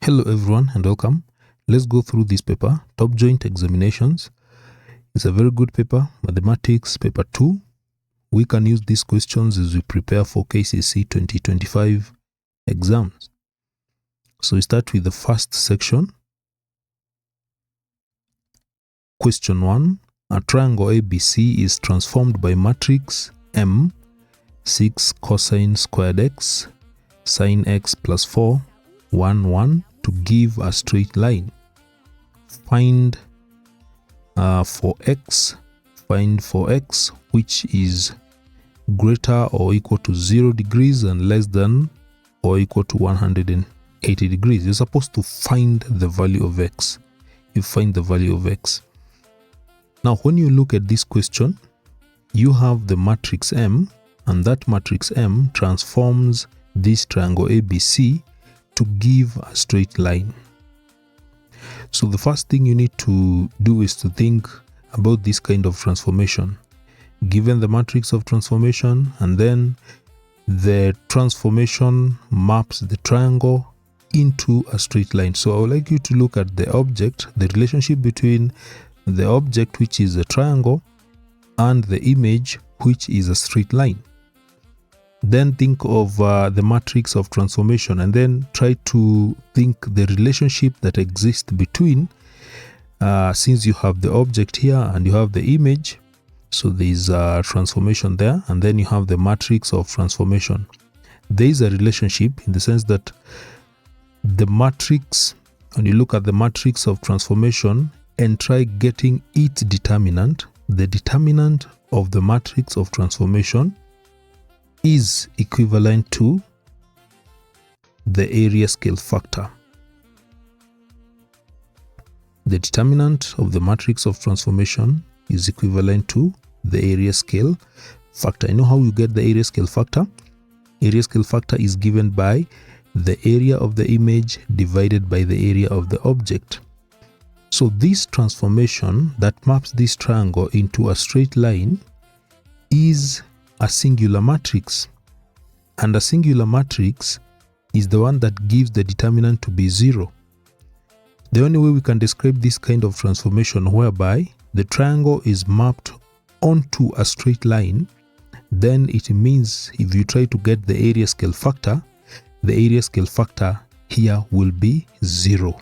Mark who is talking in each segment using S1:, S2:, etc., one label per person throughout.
S1: Hello everyone and welcome. Let's go through this paper, Topjoint Examinations. It's a very good paper, Mathematics Paper 2. We can use these questions as we prepare for KCSE 2025 exams. So we start with the first section. Question 1. A triangle ABC is transformed by matrix M, 6 cosine squared x, sine x plus 4, 1, 1 to give a straight line. Find for x which is greater or equal to 0 degrees and less than or equal to 180 degrees. You're supposed to find the value of x. You find the value of x. Now when you look at this question, you have the matrix M, and that matrix M transforms this triangle ABC to give a straight line. So the first thing you need to do is to think about this kind of transformation. Given the matrix of transformation, and then the transformation maps the triangle into a straight line. So I would like you to look at the object, the relationship between the object, which is a triangle, and the image, which is a straight line. Then think of the matrix of transformation, and then try to think the relationship that exists between, since you have the object here and you have the image, so there is a transformation there, and then you have the matrix of transformation. There is a relationship in the sense that the matrix, when you look at the matrix of transformation and try getting its determinant, the determinant of the matrix of transformation is equivalent to the area scale factor. The determinant of the matrix of transformation is equivalent to the area scale factor. You know how you get the area scale factor? Area scale factor is given by the area of the image divided by the area of the object. So this transformation that maps this triangle into a straight line is a singular matrix, and a singular matrix is the one that gives the determinant to be 0. The only way we can describe this kind of transformation whereby the triangle is mapped onto a straight line, then it means if you try to get the area scale factor, the area scale factor here will be 0.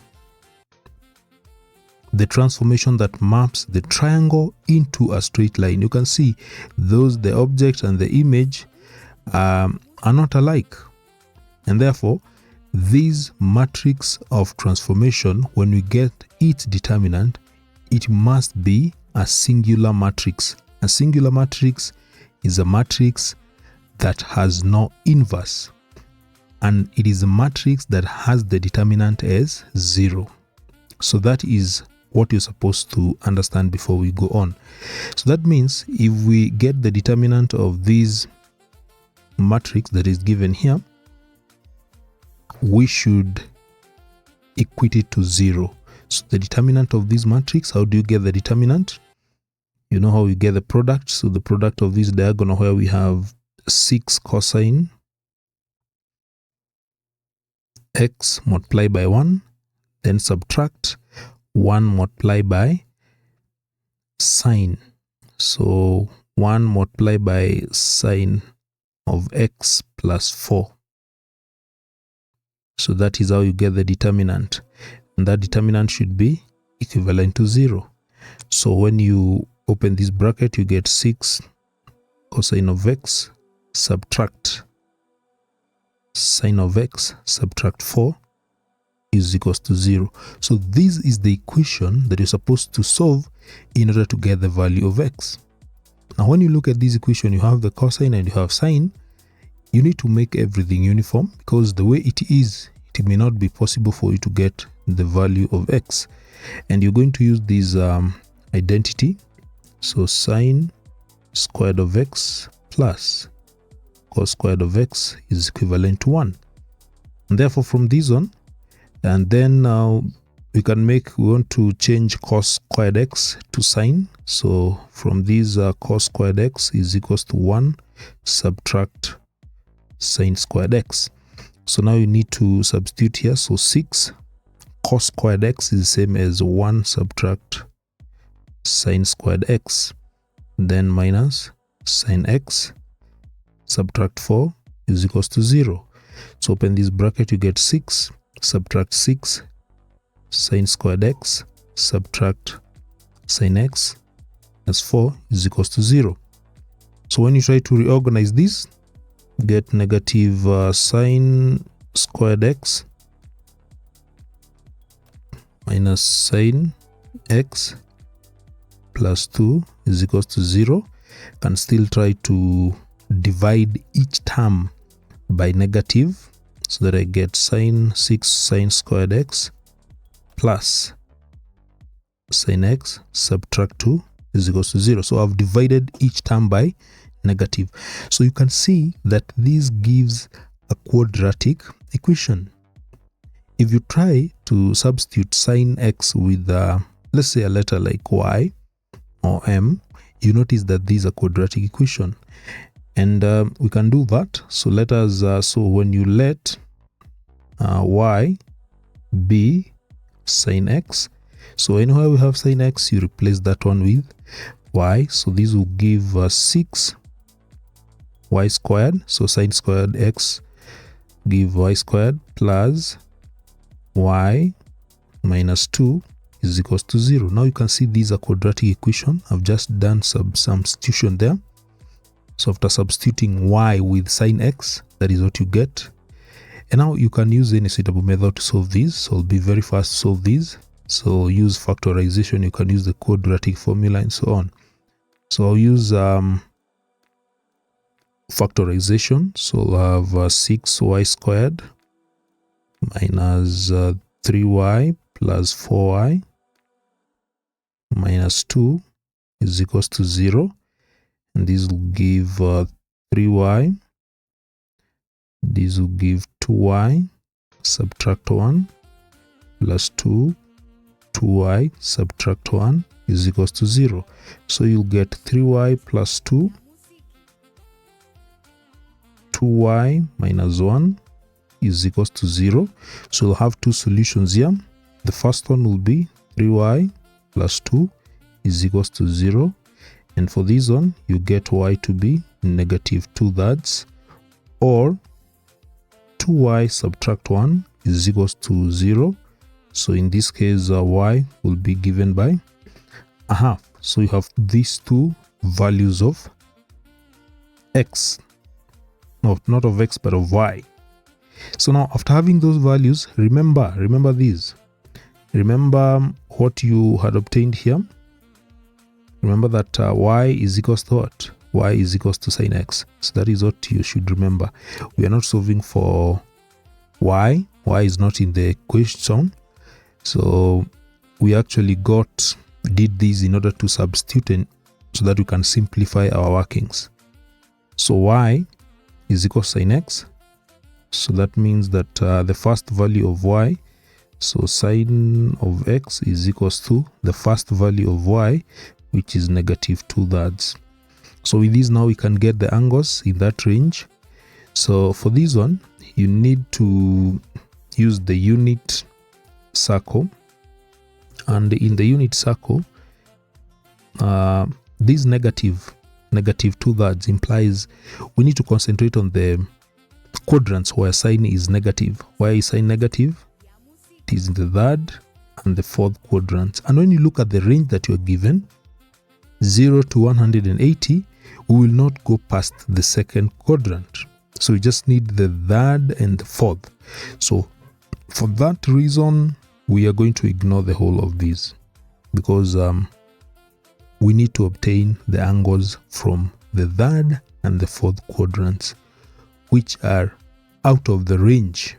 S1: The transformation that maps the triangle into a straight line. You can see the object and the image are not alike, and therefore this matrix of transformation, when we get its determinant, it must be a singular matrix. A singular matrix is a matrix that has no inverse, and it is a matrix that has the determinant as 0. So that is what you're supposed to understand before we go on. So that means if we get the determinant of this matrix that is given here, we should equate it to 0. So the determinant of this matrix, how do you get the determinant? You know how you get the product. So the product of this diagonal where we have 6 cosine x multiplied by 1, then subtract 1 multiplied by sine. So 1 multiplied by sine of x plus 4. So that is how you get the determinant, and that determinant should be equivalent to 0. So when you open this bracket, you get 6 cosine of x, subtract sine of x, subtract 4 is equals to 0. So this is the equation that you're supposed to solve in order to get the value of x. Now when you look at this equation, you have the cosine and you have sine. You need to make everything uniform, because the way it is, it may not be possible for you to get the value of x. And you're going to use this identity. So sine squared of x plus cos squared of x is equivalent to 1. And therefore from this on, and then now we want to change cos squared x to sine. So from this cos squared x is equals to 1 subtract sine squared x. So now you need to substitute here. So 6 cos squared x is the same as 1 subtract sine squared x, then minus sine x subtract 4 is equals to 0. So open this bracket, you get 6 subtract 6 sine squared x subtract sine x as 4 is equals to 0. So when you try to reorganize this, get negative sine squared x minus sine x plus 2 is equals to 0. Can still try to divide each term by negative so that I get sine 6 sine squared x plus sine x subtract 2 is equals to 0. So I've divided each term by negative. So you can see that this gives a quadratic equation. If you try to substitute sine x with let's say a letter like y or m, you notice that this is a quadratic equation, and we can do that. So let us so when you let y be sine x, so anywhere we have sine x, you replace that one with y. So this will give 6 y squared, so sine squared x give y squared plus y minus 2 is equals to 0. Now you can see these are quadratic equation. I've just done some substitution there. So after substituting y with sine x, that is what you get. And now you can use any suitable method to solve these. So it'll be very fast to solve these. So use factorization, you can use the quadratic formula and so on. So I'll use factorization. So I'll have 6y squared minus 3y plus 4y minus 2 is equals to 0. And this will give 3y. This will give 2y subtract 1 plus 2y subtract 1 is equals to 0. So you'll get 3y plus 2y minus 1 is equals to 0. So you'll have two solutions here. The first one will be 3y plus 2 is equals to 0. And for this one, you get y to be negative 2/3, or 2y subtract 1 is equals to 0. So in this case, y will be given by a half. So you have these two values of x. No, not of x, but of y. So now after having those values, remember these. Remember what you had obtained here. Remember that y is equals to what? Y is equals to sine x. So that is what you should remember. We are not solving for y. Y is not in the question. So we actually did this in order to substitute and so that we can simplify our workings. So y is equal to sine x. So that means that the first value of y, so sine of x is equals to the first value of y, which is negative 2/3. So with this now we can get the angles in that range. So for this one, you need to use the unit circle, and in the unit circle, this negative 2/3 implies we need to concentrate on the quadrants where sine is negative. Where is sine negative? It is in the third and the fourth quadrants. And when you look at the range that you are given, 0 to 180, we will not go past the second quadrant. So we just need the third and the fourth. So for that reason, we are going to ignore the whole of these, because we need to obtain the angles from the third and the fourth quadrants, which are out of the range.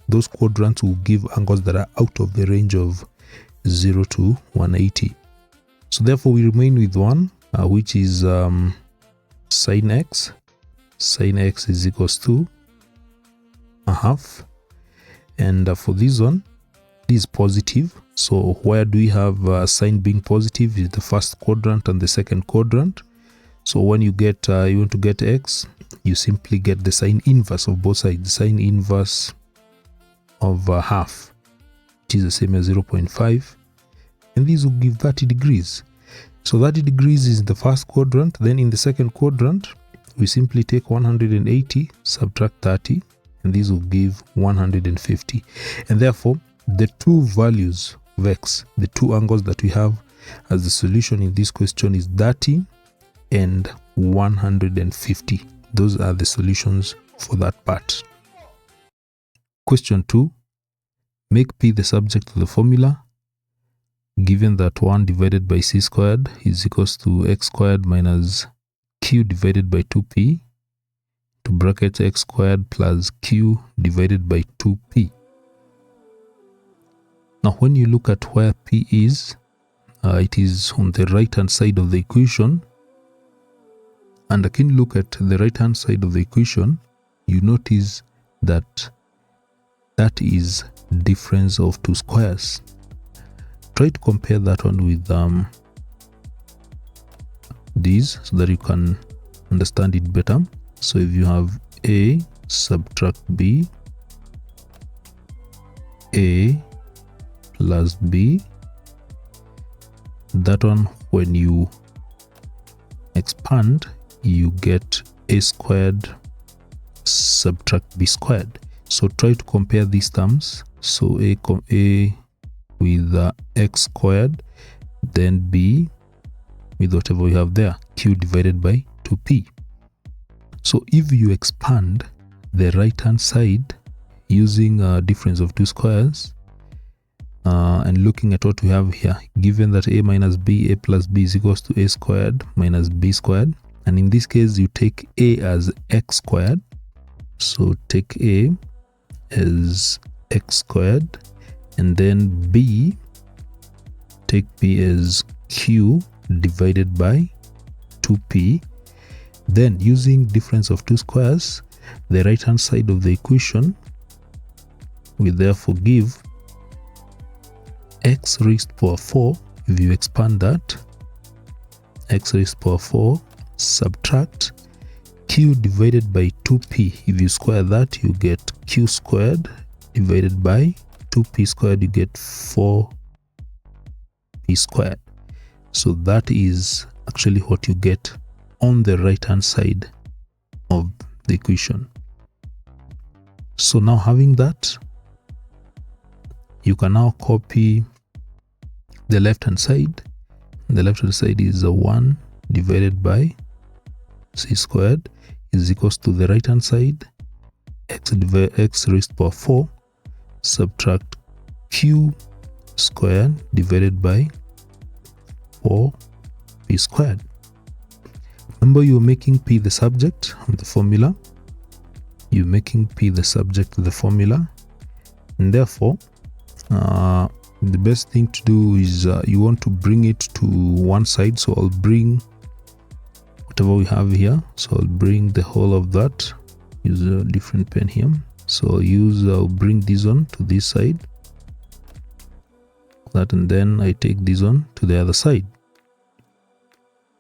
S1: Those quadrants will give angles that are out of the range of 0 to 180. So therefore we remain with one, which is sine x. Sine x is equals to a half. And for this one, this is positive. So where do we have sine being positive is the first quadrant and the second quadrant. So when you get you want to get x, you simply get the sine inverse of both sides, the sine inverse of half. which is the same as 0.5, and these will give 30 degrees. So 30 degrees is the first quadrant. Then in the second quadrant, we simply take 180, subtract 30, and these will give 150. And therefore, the two values of x, the two angles that we have as the solution in this question is 30 and 150. Those are the solutions for that part. Question 2. Make P the subject of the formula. Given that 1 divided by c squared is equals to x squared minus q divided by 2p, to bracket x squared plus q divided by 2p. Now when you look at where p is, it is on the right hand side of the equation. And again, look at the right hand side of the equation, you notice that that is difference of two squares. Try to compare that one with these so that you can understand it better. So if you have a subtract b, a plus b, that one when you expand, you get a squared subtract b squared. So try to compare these terms. So a with x squared, then b with whatever we have there, q divided by 2p. So if you expand the right hand side using a difference of two squares, and looking at what we have here, given that a minus b, a plus b is equals to a squared minus b squared, and in this case you take a as x squared, so take a as x squared, and then b, take b as q divided by 2p. Then using difference of two squares, the right hand side of the equation we therefore give x raised to power 4. If you expand that, x raised to power 4 subtract q divided by 2p. If you square that, you get q squared divided by 2p squared, you get 4p squared. So that is actually what you get on the right hand side of the equation. So now having that, you can now copy the left hand side. The left hand side is a 1 divided by c squared is equals to the right hand side, x raised to power 4 subtract q squared divided by 4p squared. Remember, you're making p the subject of the formula. You're making p the subject of the formula, and therefore the best thing to do is you want to bring it to one side. So I'll bring whatever we have here. So I'll bring the whole of that. Use a different pen here. So I'll bring this one to this side, that, and then I take this one to the other side.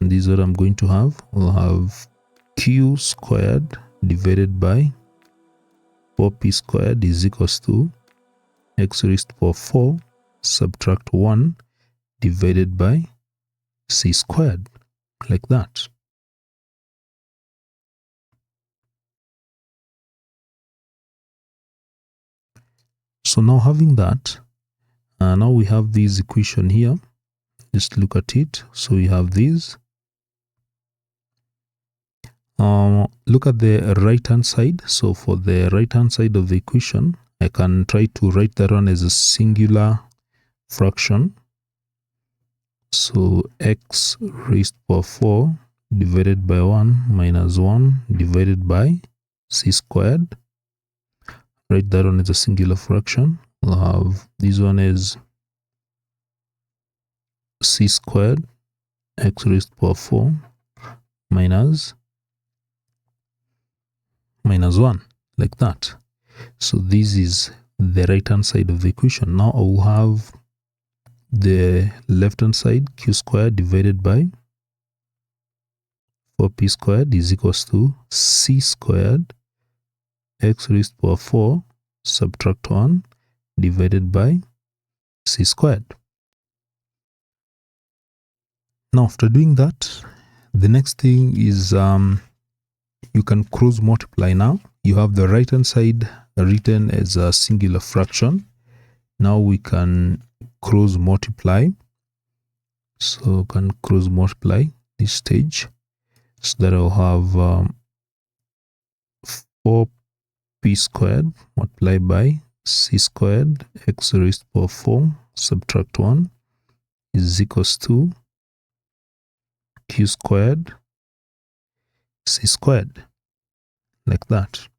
S1: And this is what I'm going to have. I'll have q squared divided by 4p squared is equals to x raised to power 4 subtract 1 divided by c squared, like that. So now having that, now we have this equation here. Just look at it. So we have this. Look at the right hand side. So for the right hand side of the equation, I can try to write that one as a singular fraction. So x raised to power 4 divided by 1 minus 1 divided by c squared. Write that one as a singular fraction. We'll have this one as c squared x raised to power 4 minus 1, like that. So this is the right hand side of the equation. Now I will have the left hand side, q squared divided by 4p squared is equals to c squared x raised to power 4 subtract 1 divided by c squared. Now after doing that, the next thing is you can cross multiply. Now you have the right hand side written as a singular fraction. Now we can cross multiply. So we can cross multiply this stage, so that I'll have 4p squared multiplied by c squared x raised to the power 4 subtract 1 is equals to q squared c squared, like that.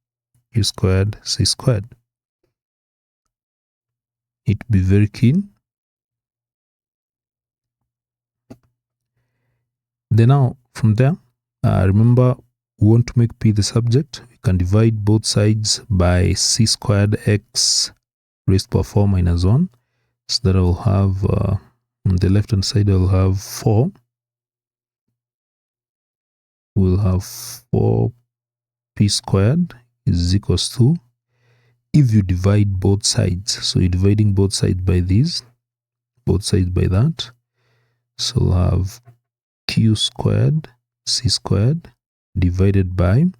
S1: Q squared c squared. It be very keen. Then now from there, remember we want to make p the subject. We can divide both sides by c squared x raised to the power 4 minus 1. So that I will have on the left hand side I will have 4. We'll have 4p squared is equals to, if you divide both sides, so you're dividing both sides by these, both sides by that, so we'll have q squared c squared divided by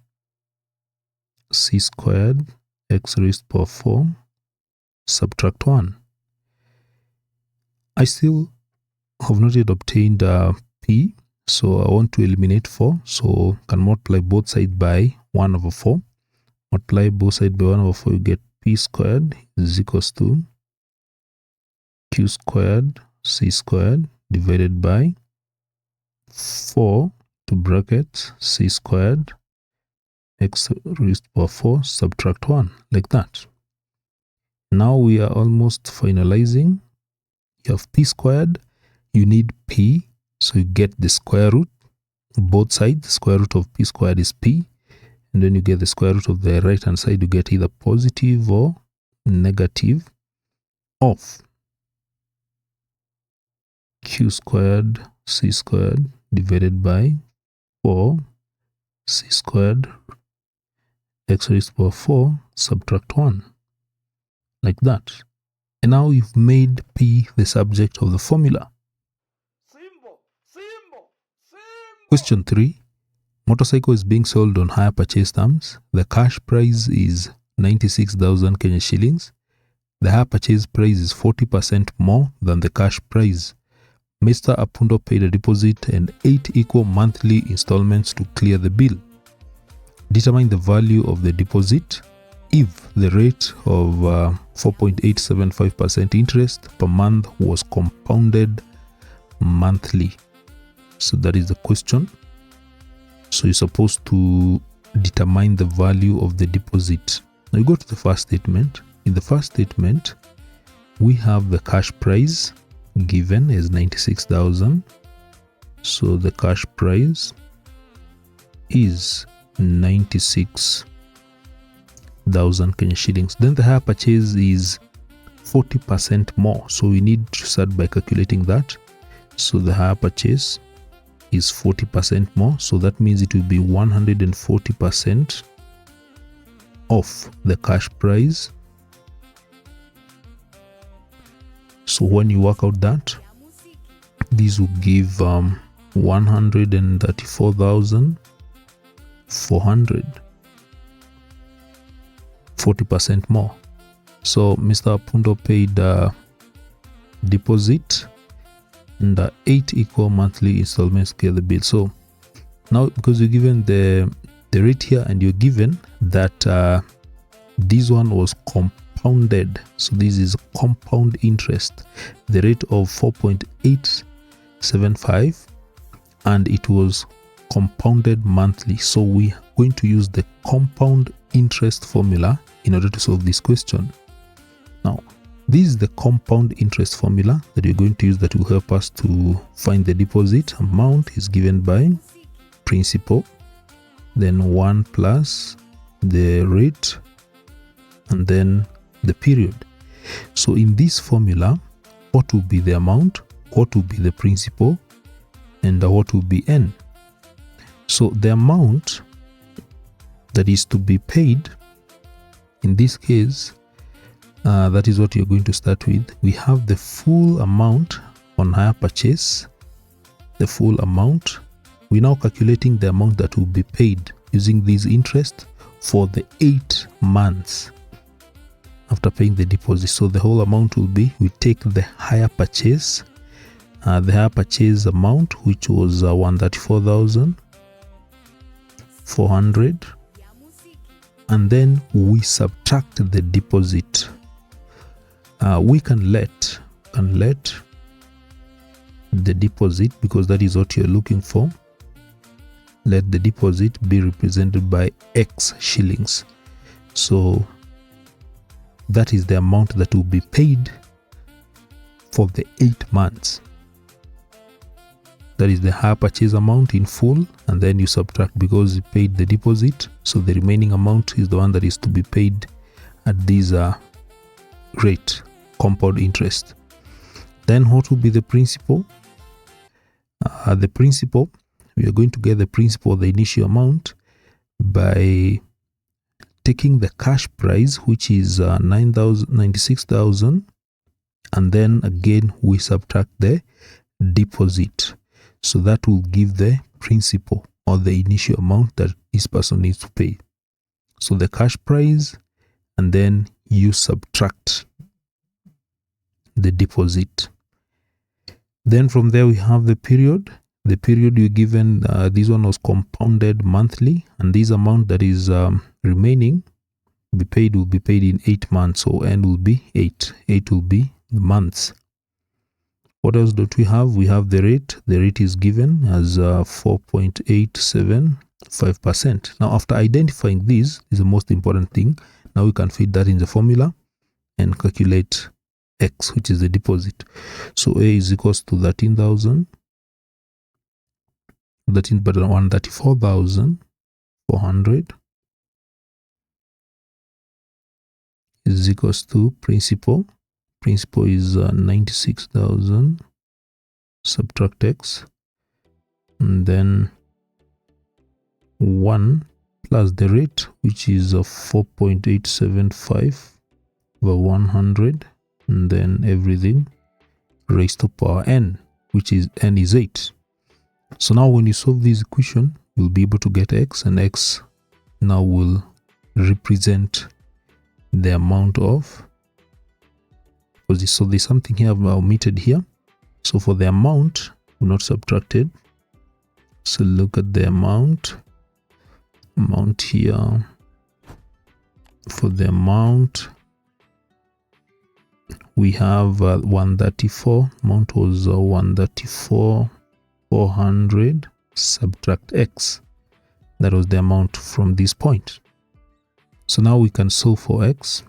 S1: c squared x raised to the power 4 subtract 1. I still have not yet obtained p, so I want to eliminate 4, so can multiply both sides by 1 over 4. Multiply both sides by 1 over 4, you get p squared is equals to q squared c squared divided by 4 to bracket c squared x raised to the power 4 subtract 1, like that. Now we are almost finalizing. You have p squared, you need p, so you get the square root. Both sides, the square root of p squared is p, and then you get the square root of the right hand side. You get either positive or negative of q squared c squared divided by 4 c squared x raised to the power 4 subtract 1, like that. And now you've made p the subject of the formula. Question 3. Motorcycle is being sold on hire purchase terms. The cash price is 96,000 Kenya shillings. The hire purchase price is 40% more than the cash price. Mr. Apundo paid a deposit and 8 equal monthly installments to clear the bill. Determine the value of the deposit if the rate of 4.875% interest per month was compounded monthly. So that is the question. So you're supposed to determine the value of the deposit. Now you go to the first statement. In the first statement, we have the cash price given as 96,000. So the cash price is 96,000 Kenya shillings. Then the hire purchase is 40% more. So we need to start by calculating that. So the hire purchase is 40% more. So that means it will be 140% of the cash price. So when you work out that, this will give 134,400, 40% more. So Mr. Apundo paid deposit and 8 equal monthly installments to clear the bill. So now, because you're given the rate here and you're given that this one was compounded, so this is compound interest, the rate of 4.875, and it was compounded monthly. So we are going to use the compound interest formula in order to solve this question. Now this is the compound interest formula that you're going to use that will help us to find the deposit. Amount is given by principal, then 1 plus the rate, and then the period. So in this formula, what will be the amount, what will be the principal, and what will be n? So the amount that is to be paid in this case that is what you're going to start with. We have the full amount on hire purchase, the full amount. We're now calculating the amount that will be paid using this interest for the 8 months after paying the deposit. So the whole amount will be, we take the hire purchase, amount, which was 134,400, and then we subtract the deposit. We can let the deposit, because that is what you're looking for, let the deposit be represented by X shillings. So that is the amount that will be paid for the 8 months. That is the hire purchase amount in full, and then you subtract, because you paid the deposit, so the remaining amount is the one that is to be paid at this rate, compound interest. Then what will be the principal? The principal, we are going to get the principal, the initial amount, by taking the cash price, which is 96,000, and then again we subtract the deposit. So that will give the principal, or the initial amount that this person needs to pay. So the cash price, and then you subtract the deposit. Then from there we have the period. The period you're given, this one was compounded monthly, and this amount that is remaining will be paid in 8 months. So n will be 8. 8 will be the months. What else do we have? We have the rate. The rate is given as 4.875%. Now, after identifying this is the most important thing. Now we can feed that in the formula and calculate X, which is the deposit. So A is equals to 134,400 is equals to principal. Principal is 96,000, subtract X, and then 1 plus the rate, which is 4.875 over 100, and then everything raised to power n, which is n is 8. So now when you solve this equation, you'll be able to get X, and X now will represent the amount of, so there's something here I've omitted here. So for the amount, we're not subtracted. So look at the amount here. For the amount, we have 134. Amount was 134,400. Subtract X. That was the amount from this point. So now we can solve for X.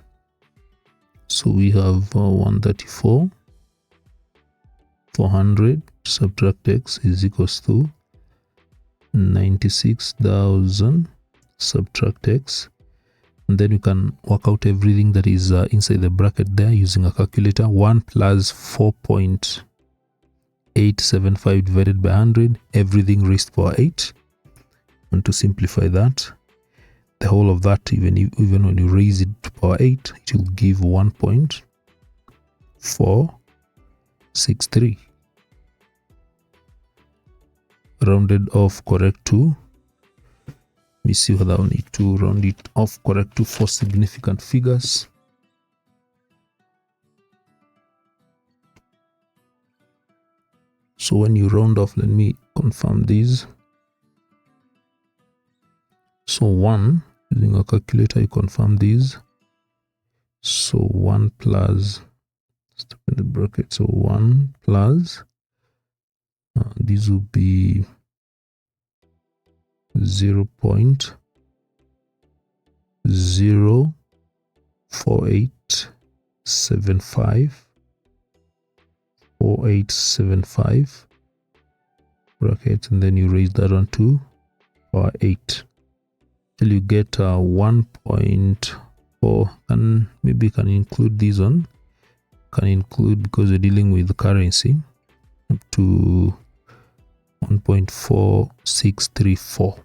S1: So we have 134,400 subtract X is equals to 96,000 subtract X, and then you can work out everything that is inside the bracket there using a calculator. 1 plus 4.875 divided by 100, everything raised to power 8. And to simplify that, the whole of that, even when you raise it to power 8, it will give 1.463. Rounded off correct to, let me see whether I need to round it off correct to 4 significant figures. So when you round off, let me confirm these. So 1, using a calculator, you confirm these. So 1 plus, stop in the bracket, so 1 plus, these will be 0.04875 bracket, and then you raise that on to power 8 till you get 1.4. and maybe you can include this one, because you're dealing with currency, up to 1.4634,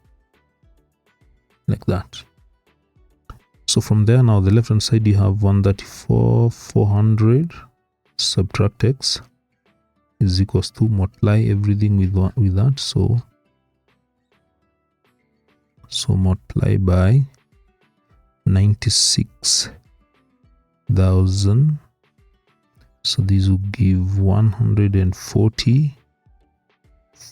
S1: like that. So from there now, the left hand side you have 134, 400, subtract x is equals to multiply everything with that. So multiply by 96,000. So this will give 140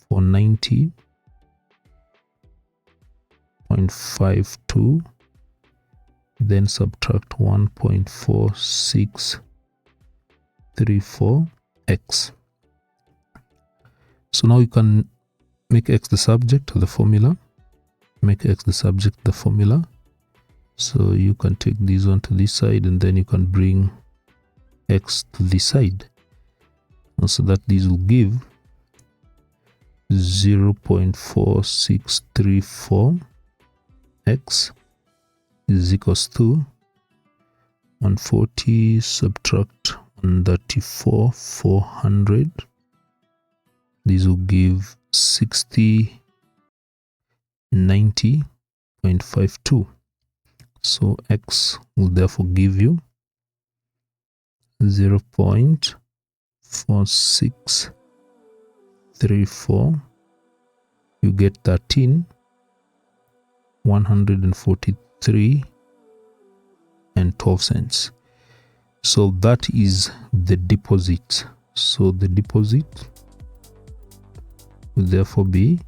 S1: for 90.52. Then subtract 1.4634x. So now you can make x the subject of the formula. Make x the subject of the formula. So you can take this one to this side, and then you can bring x to this side. And so that this will give 0.4634x is equals to 140 subtract 134, 400. This will give 90.52. So x will therefore give you 0.4634. You get 13,143.12. So that is the deposit. So the deposit will therefore be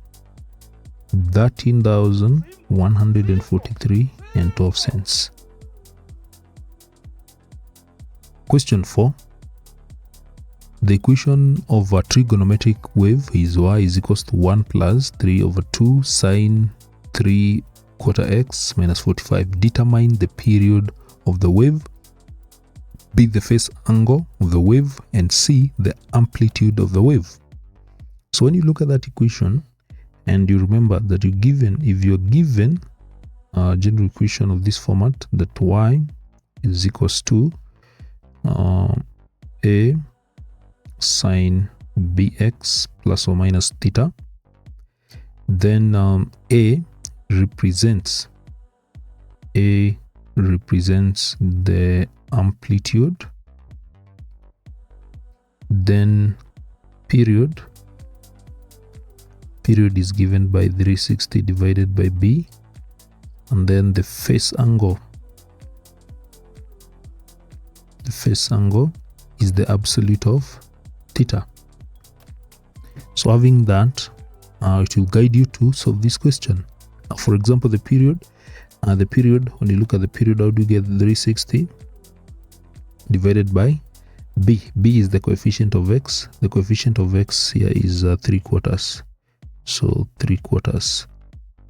S1: 13,143.12. Question 4. The equation of a trigonometric wave is y is equals to 1 plus 3 over 2 sine 3 quarter x minus 45. Determine the period of the wave, B the phase angle of the wave, and C the amplitude of the wave. So when you look at that equation, and you remember that if you're given a general equation of this format, that y is equals to a sine bx plus or minus theta, then a represents the amplitude, then period is given by 360 divided by b, and then the phase angle is the absolute of theta. So having that, it will guide you to solve this question. For example, the period, when you look at the period, how do you get 360 divided by b? B is the coefficient of x. The coefficient of x here is 3/4. So 3/4,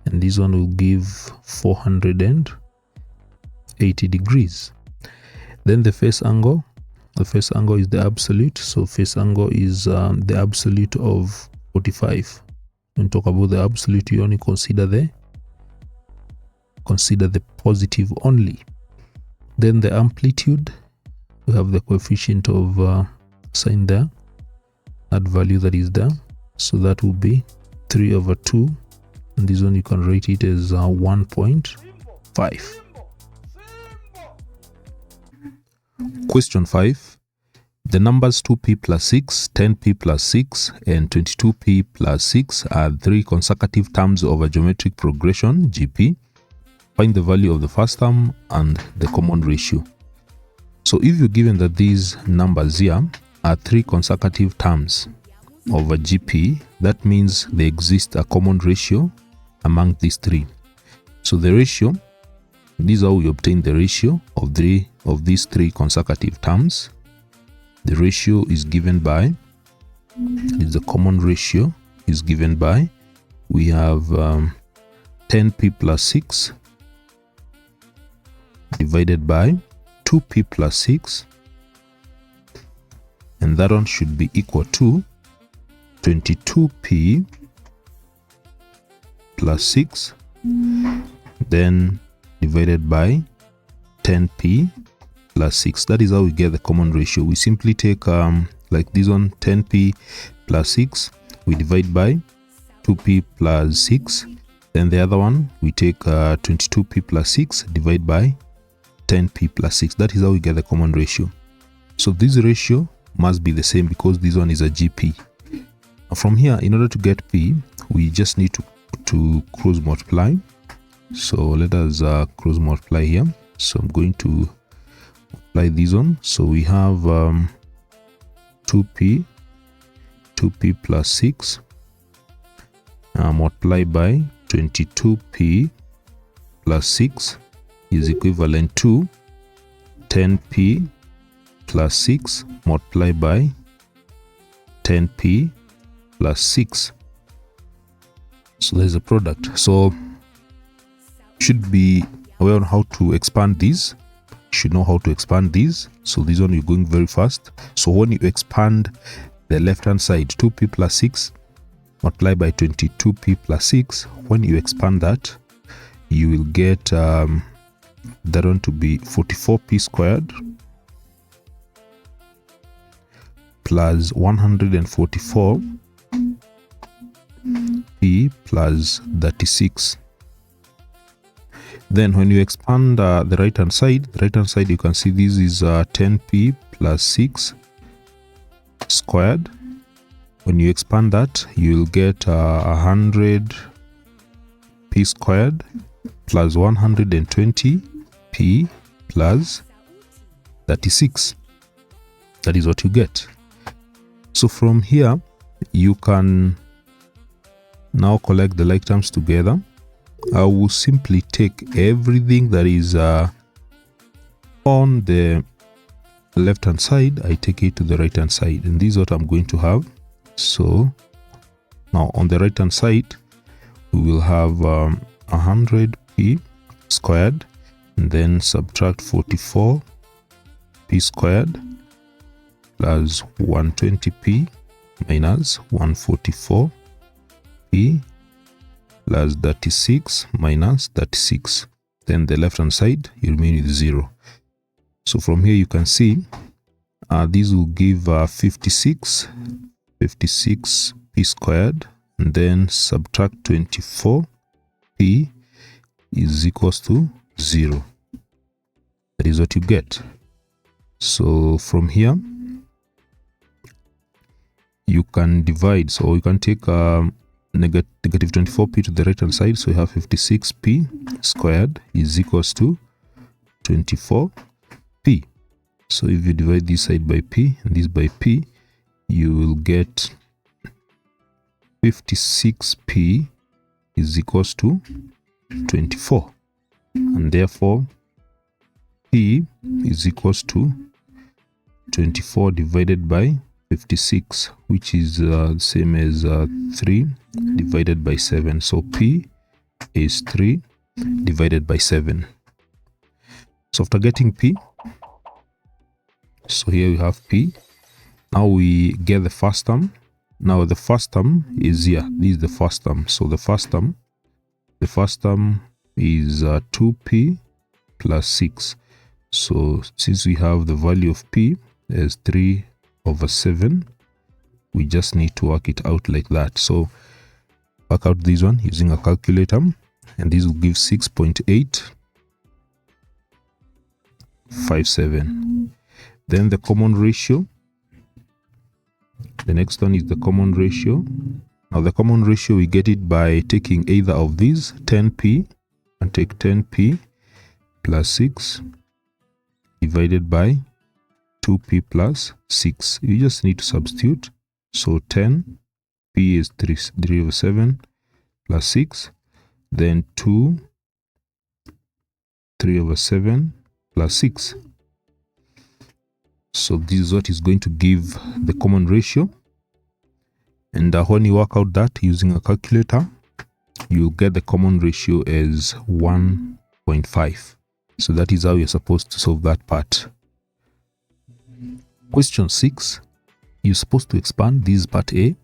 S1: and this one will give 480 degrees. Then the phase angle is the absolute. So phase angle is the absolute of 45. When you talk about the absolute, you only consider the positive only. Then the amplitude, we have the coefficient of sine there, that value that is there. So that will be 3/2, and this one you can rate it as 1.5. Question 5. The numbers 2p plus 6, 10p plus 6, and 22p plus 6 are 3 consecutive terms of a geometric progression, GP. Find the value of the first term and the common ratio. So if you're given that these numbers here are 3 consecutive terms of a GP, that means there exists a common ratio among these 3. So the ratio, this is how we obtain the ratio of these 3 consecutive terms. The ratio is given by, the common ratio is given by, we have 10p plus 6 divided by 2p plus 6, and that one should be equal to 22p plus 6, then divided by 10p plus 6. That is how we get the common ratio. We simply take like this one, 10p plus 6, we divide by 2p plus 6, then the other one we take 22p plus 6 divide by 10p plus 6. That is how we get the common ratio. So this ratio must be the same because this one is a GP. From here, in order to get p, we just need to cross multiply. So let us cross multiply here. So I'm going to apply this one. So we have 2p plus 6 multiplied by 22p plus 6 is equivalent to 10p plus 6 multiplied by 10p plus 6. So there's a product. So should be aware on how to expand these. Should know how to expand these. So this one you're going very fast. So when you expand the left hand side, 2p plus 6 multiplied by 22p plus 6, when you expand that, you will get that one to be 44p squared plus 144p plus 36. Then when you expand the right hand side, you can see this is 10p plus 6 squared. When you expand that, you will get 100p squared plus 120p plus 36. That is what you get. So from here, you can now collect the like terms together. I will simply take everything that is on the left hand side, I take it to the right hand side, and this is what I'm going to have. So now on the right hand side, we will have 100p squared, and then subtract 44p squared plus 120p minus 144p plus 36 minus 36. Then the left hand side, you remain with 0. So from here you can see this will give 56p squared, and then subtract 24p is equals to 0. That is what you get. So from here you can divide. So you can take negative 24p to the right hand side. So you have 56p squared is equals to 24p. So if you divide this side by p and this by p, you will get 56p is equals to 24, and therefore p is equals to 24 divided by 56, which is the same as 3 divided by 7. So p is 3 divided by 7. So after getting p, so here we have p. Now we get the first term. Now the first term is here. This is the first term. So the first term is 2p plus 6. So since we have the value of p as 3/7, we just need to work it out like that. So work out this one using a calculator, and this will give 6.857. Then the common ratio. The next one is the common ratio. Now the common ratio, we get it by taking either of these, 10p, and take 10p plus 6 divided by 2p plus 6. You just need to substitute. So 10p is 3/7 plus 6, then 2 3/7 plus 6. So this is what is going to give the common ratio. And when you work out that using a calculator, you get the common ratio as 1.5. So that is how you're supposed to solve that part. Question 6, you're supposed to expand this part A.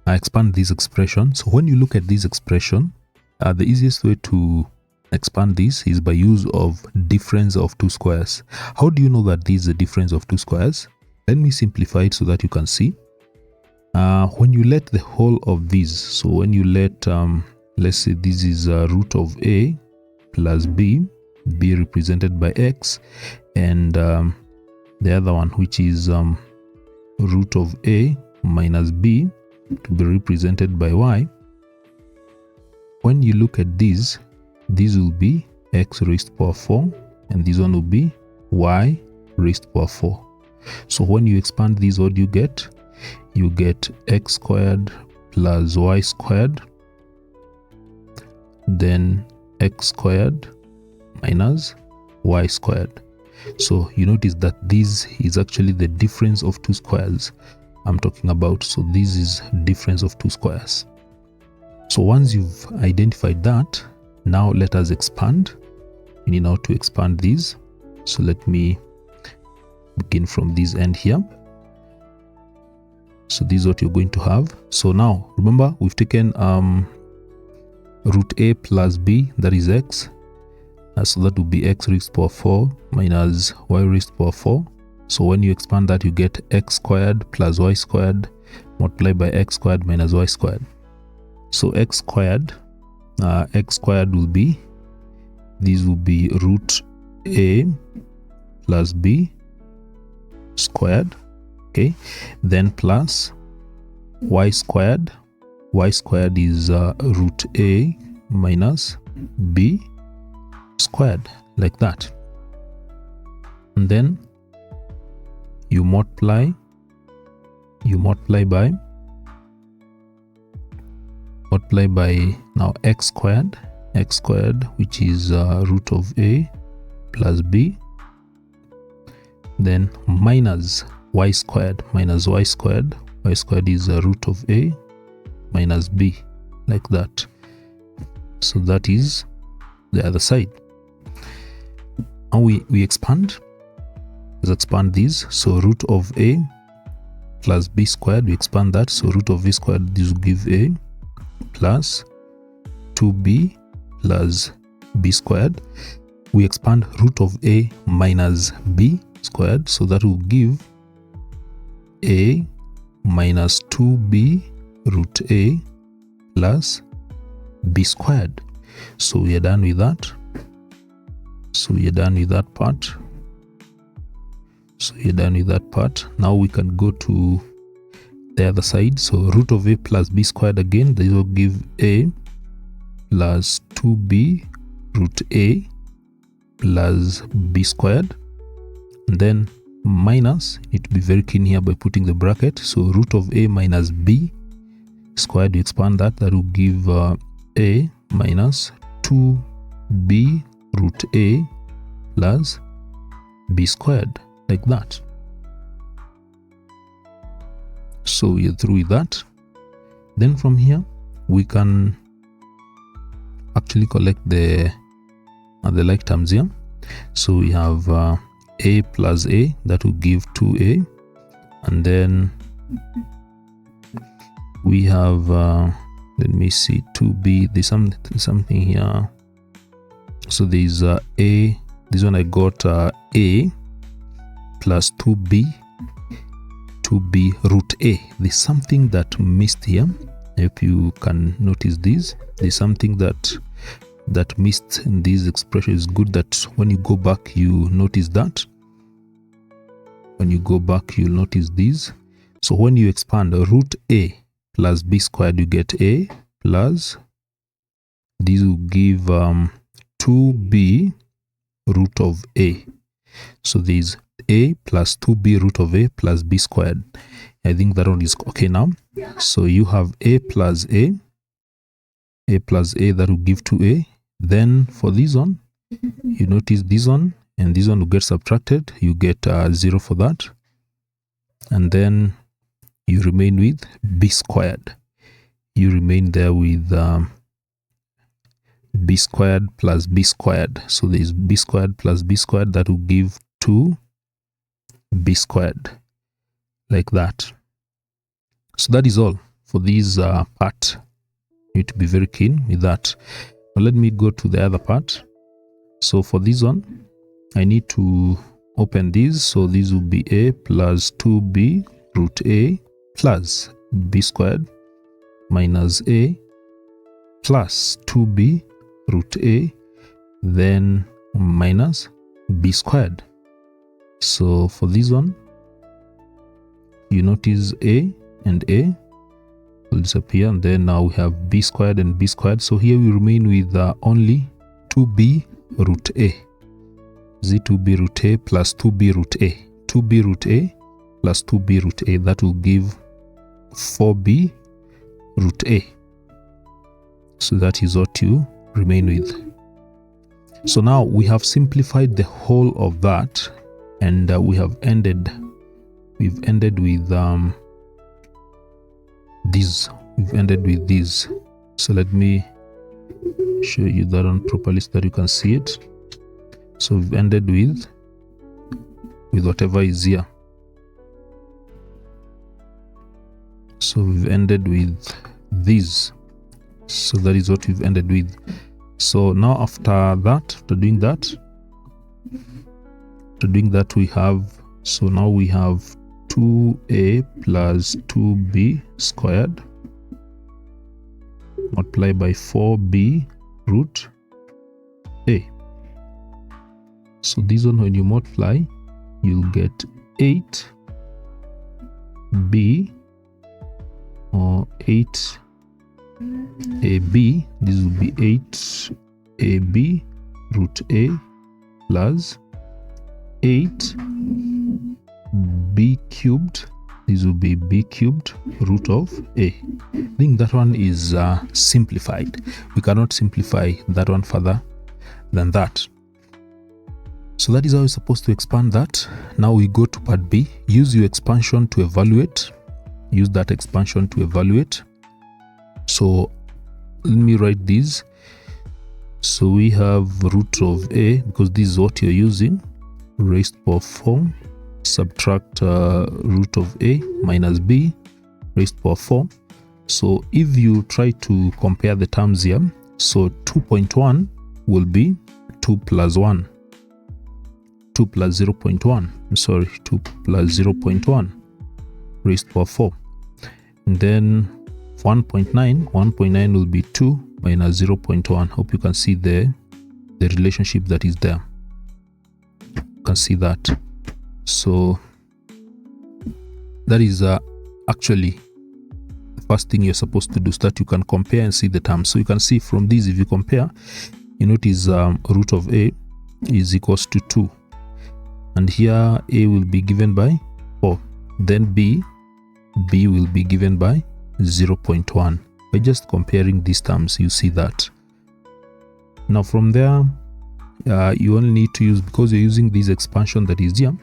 S1: Expand this expression. So when you look at this expression, the easiest way to expand this is by use of difference of two squares. How do you know that this is a difference of two squares? Let me simplify it so that you can see. When you let the whole of these, so when you let let's say this is root of a plus b b represented by x, and the other one, which is root of a minus b, to be represented by y. When you look at these will be x raised to the power 4, and this one will be y raised to the power 4. So when you expand these, what do you get? You get x squared plus y squared, then x squared minus y squared. So you notice that this is actually the difference of two squares I'm talking about. So this is difference of two squares. So once you've identified that, now let us expand. We need now to expand these. So let me begin from this end here. So this is what you're going to have. So now remember, we've taken root a plus b, that is x. So that will be x raised to the power 4 minus y raised to the power 4. So when you expand that, you get x squared plus y squared multiplied by x squared minus y squared. So x squared will be, this will be root a plus b squared, okay, then plus y squared. Y squared is root a minus b squared, like that. And then you multiply by now x squared, which is root of a plus b, then minus y squared minus y squared. Y squared is root of a minus b, like that. So that is the other side. Now we expand. Let's expand these. So root of a plus b squared, we expand that. So root of a squared, this will give a plus 2b plus b squared. We expand root of a minus b squared, so that will give a minus 2b root a plus b squared. So we are done with that. part. Now we can go to the other side. So root of a plus b squared, again, this will give a plus 2b root a plus b squared, and then minus, you need to be very keen here by putting the bracket. So root of a minus b squared, you expand that, that will give a minus 2b root a plus b squared, like that. So we are through with that. Then from here we can actually collect the like terms here. So we have a plus a, that will give 2a, and then we have let me see, 2b, there's something here. So there's a, this one I got a plus 2b root a. There's something that missed here. If you can notice this, there's something that missed in this expression. Is good that when you go back you notice that. When you go back you'll notice this. So when you expand root a plus b squared, you get a plus, this will give 2b root of a. So there's a plus 2b root of a plus b squared. I think that one is okay now. So you have a plus a that will give 2a. Then for this one, you notice this one and this one will get subtracted. You get 0 for that. And then you remain with b squared. You remain there with b squared plus b squared. So there is b squared plus b squared, that will give 2b squared, like that. So that is all for this part. You need to be very keen with that. Now let me go to the other part. So for this one, I need to open this. So this will be a plus 2b root a plus b squared minus a plus 2b root a, then minus b squared. So for this one, you notice a and a will disappear, and then now we have b squared and b squared. So here we remain with only 2b root a. z2b root a plus 2b root a. 2b root a plus 2b root a. That will give 4b root a. So that is what you remain with. So now we have simplified the whole of that, and we've ended with this. We've ended with this. So let me show you that one properly so that you can see it. So we've ended with whatever is here. So we've ended with this. So that is what we've ended with. So now after doing that we have, so now we have 2a plus 2b squared multiplied by 4b root a. So this one, when you multiply, you'll get 8b or 8ab. This will be 8ab root a plus 8b cubed. This will be b cubed root of a. I think that one is simplified. We cannot simplify that one further than that. So that is how you're supposed to expand that. Now we go to part B. Use your expansion to evaluate. Use that expansion to evaluate. So let me write this. So we have root of a, because this is what you're using, raised to power 4, subtract root of a minus b raised to power 4. So if you try to compare the terms here, so 2.1 will be 2 plus 1. 2 plus 0.1. I'm sorry, 2 plus 0.1 raised to power 4. And then 1.9 will be 2 minus 0.1. Hope you can see the relationship that is there. You can see that. So that is actually the first thing you're supposed to do, so that you can compare and see the terms. So you can see from this, if you compare, you notice root of a is equals to 2, and here a will be given by 4. Then b will be given by 0.1. By just comparing these terms, you see that. Now from there, you only need to use, because you're using this expansion that is here,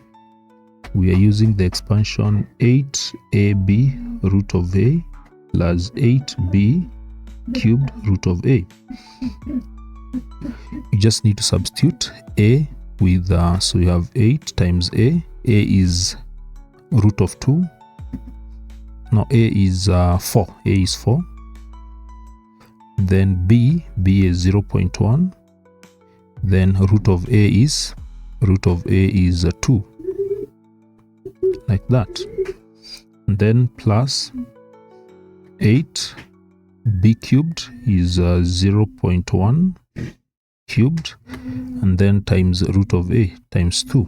S1: we are using the expansion 8ab root of a plus 8b cubed root of a. You just need to substitute a with so you have 8 times a is root of 2. Now a is 4. A is 4. Then b is 0.1. Then root of a is 2, like that. And then plus 8b cubed is 0.1 cubed, and then times root of a times 2.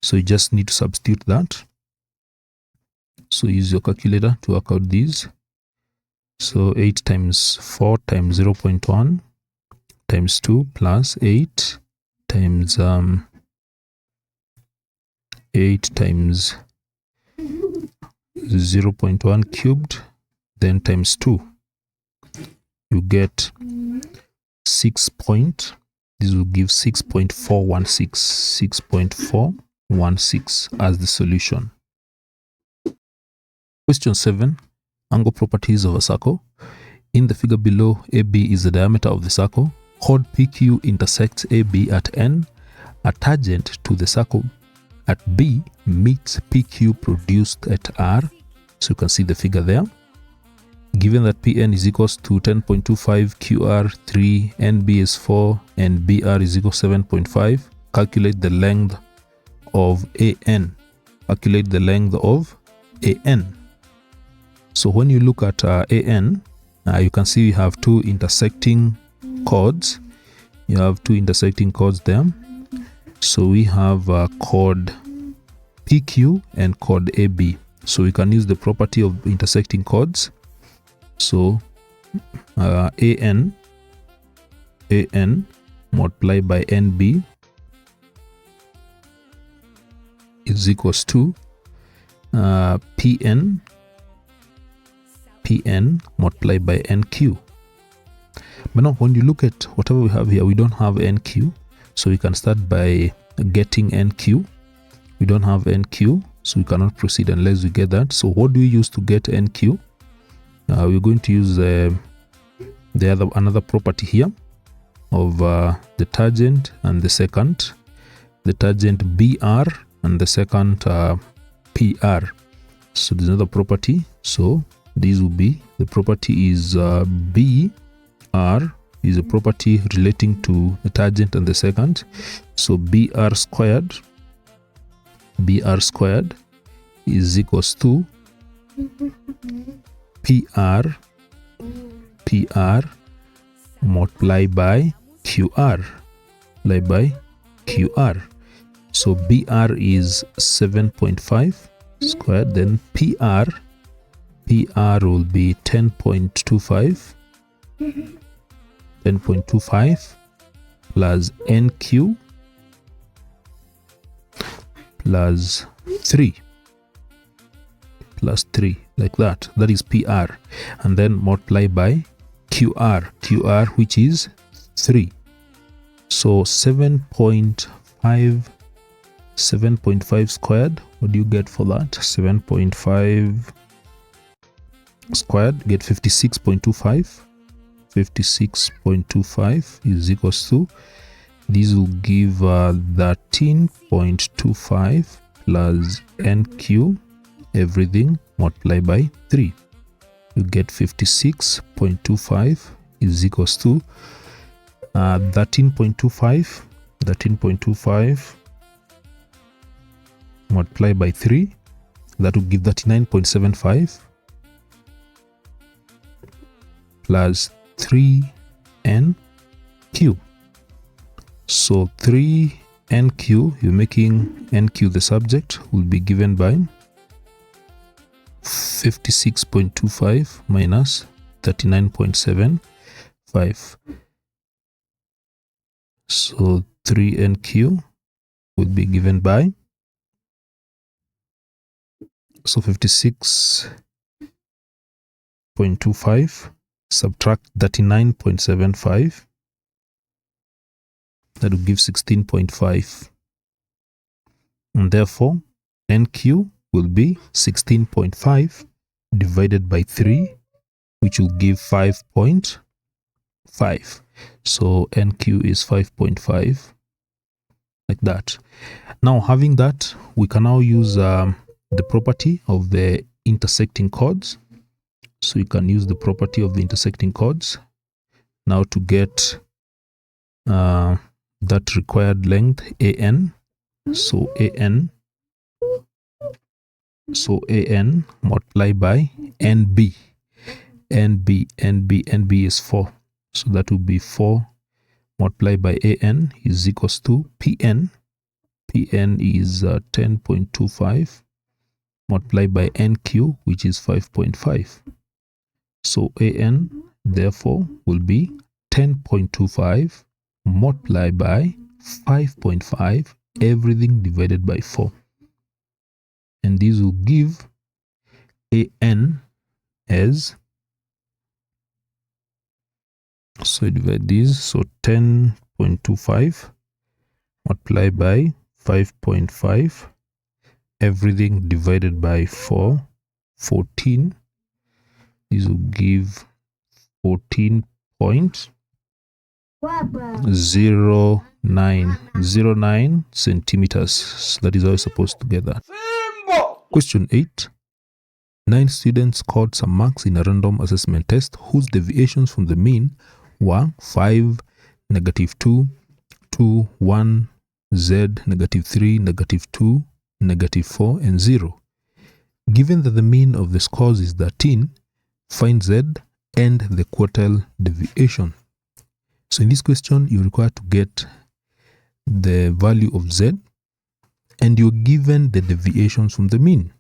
S1: So you just need to substitute that. So use your calculator to work out these. So 8 times 4 times 0.1 times 2 plus 8 times 0.1 cubed, then times 2. You get 6 point. This will give 6.416 as the solution. Question 7. Angle properties of a circle. In the figure below, AB is the diameter of the circle. Chord PQ intersects AB at N. A tangent to the circle at B meets PQ produced at R. So you can see the figure there. Given that PN is equals to 10.25, QR 3, NB is 4, and BR is equal to 7.5, calculate the length of AN. Calculate the length of AN. So when you look at AN, you can see we have two intersecting chords. You have two intersecting chords there. So we have chord PQ and chord AB. So we can use the property of intersecting chords. So AN multiplied by NB is equals to PN multiplied by NQ. But now when you look at whatever we have here, we don't have NQ, so we can start by getting NQ. We don't have NQ, so we cannot proceed unless we get that. So what do we use to get NQ? We're going to use another property here of the tangent and the secant. The tangent BR and the secant PR. So there's another property. So this will be, the property is BR is a property relating to the tangent and the secant. So BR squared is equals to PR multiplied by QR. So BR is 7.5 squared, then PR will be 10.25 plus NQ plus 3 like that. That is PR, and then multiply by QR, which is 3. So 7.5 squared, what do you get for that? 7.5 squared, get 56.25. 56.25 is equals to, this will give 13.25 plus NQ, everything multiplied by 3. You get 56.25 is equals to 13.25 multiplied by 3. That will give 39.75 plus 3NQ. So 3NQ, you're making NQ the subject, will be given by 56.25 minus 39.75. So 3NQ would be given by, so 56.25 subtract 39.75, that will give 16.5, and therefore NQ will be 16.5 divided by 3, which will give 5.5. So NQ is 5.5, like that. Now, having that, we can now use the property of the intersecting chords. So you can use the property of the intersecting chords now to get that required length AN. So AN multiplied by NB. NB is 4. So that will be 4 multiplied by AN is equals to PN. PN is 10.25 multiplied by NQ, which is 5.5. So AN therefore will be 10.25 multiplied by 5.5, everything divided by 4. And this will give AN as, so divide this, so 10.25 multiplied by 5.5, everything divided by 4, 14. This will give 14.09 centimeters. So that is how it's supposed to get that. Question 8. 9 students scored some marks in a random assessment test whose deviations from the mean were 5, -2, 2, 1, Z, -3, -2, -4, and 0. Given that the mean of the scores is 13, find Z and the quartile deviation. So in this question, you're required to get the value of z, and you're given the deviations from the mean.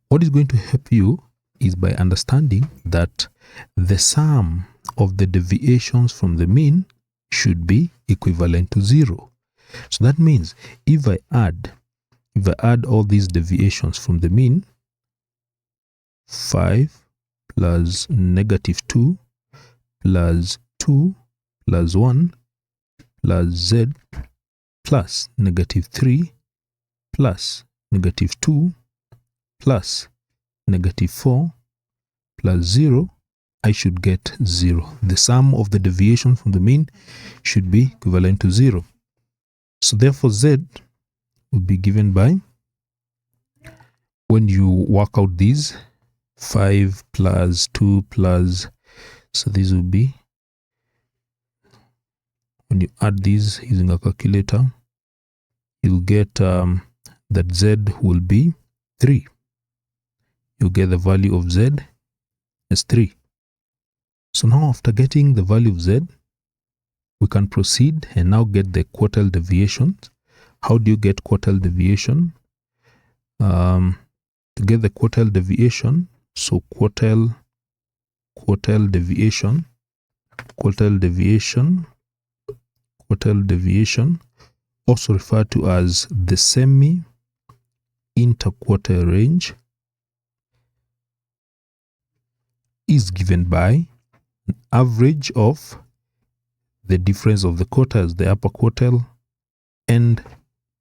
S1: What is going to help you is by understanding that the sum of the deviations from the mean should be equivalent to 0. So that means if I add all these deviations from the mean, 5 plus -2 plus 2 plus 1 plus z plus -3 plus -2 plus -4 plus 0, I should get 0. The sum of the deviation from the mean should be equivalent to 0. So therefore z will be given by, when you work out these, 5 plus 2 plus, so these will be, when you add these using a calculator, you'll get that z will be 3. You get the value of z as 3. So now after getting the value of z, we can proceed and now get the quartile deviation. How do you get quartile deviation? To get the quartile deviation, so quartile deviation, also referred to as the semi-interquartile range, is given by an average of the difference of the quartiles, the upper quartile and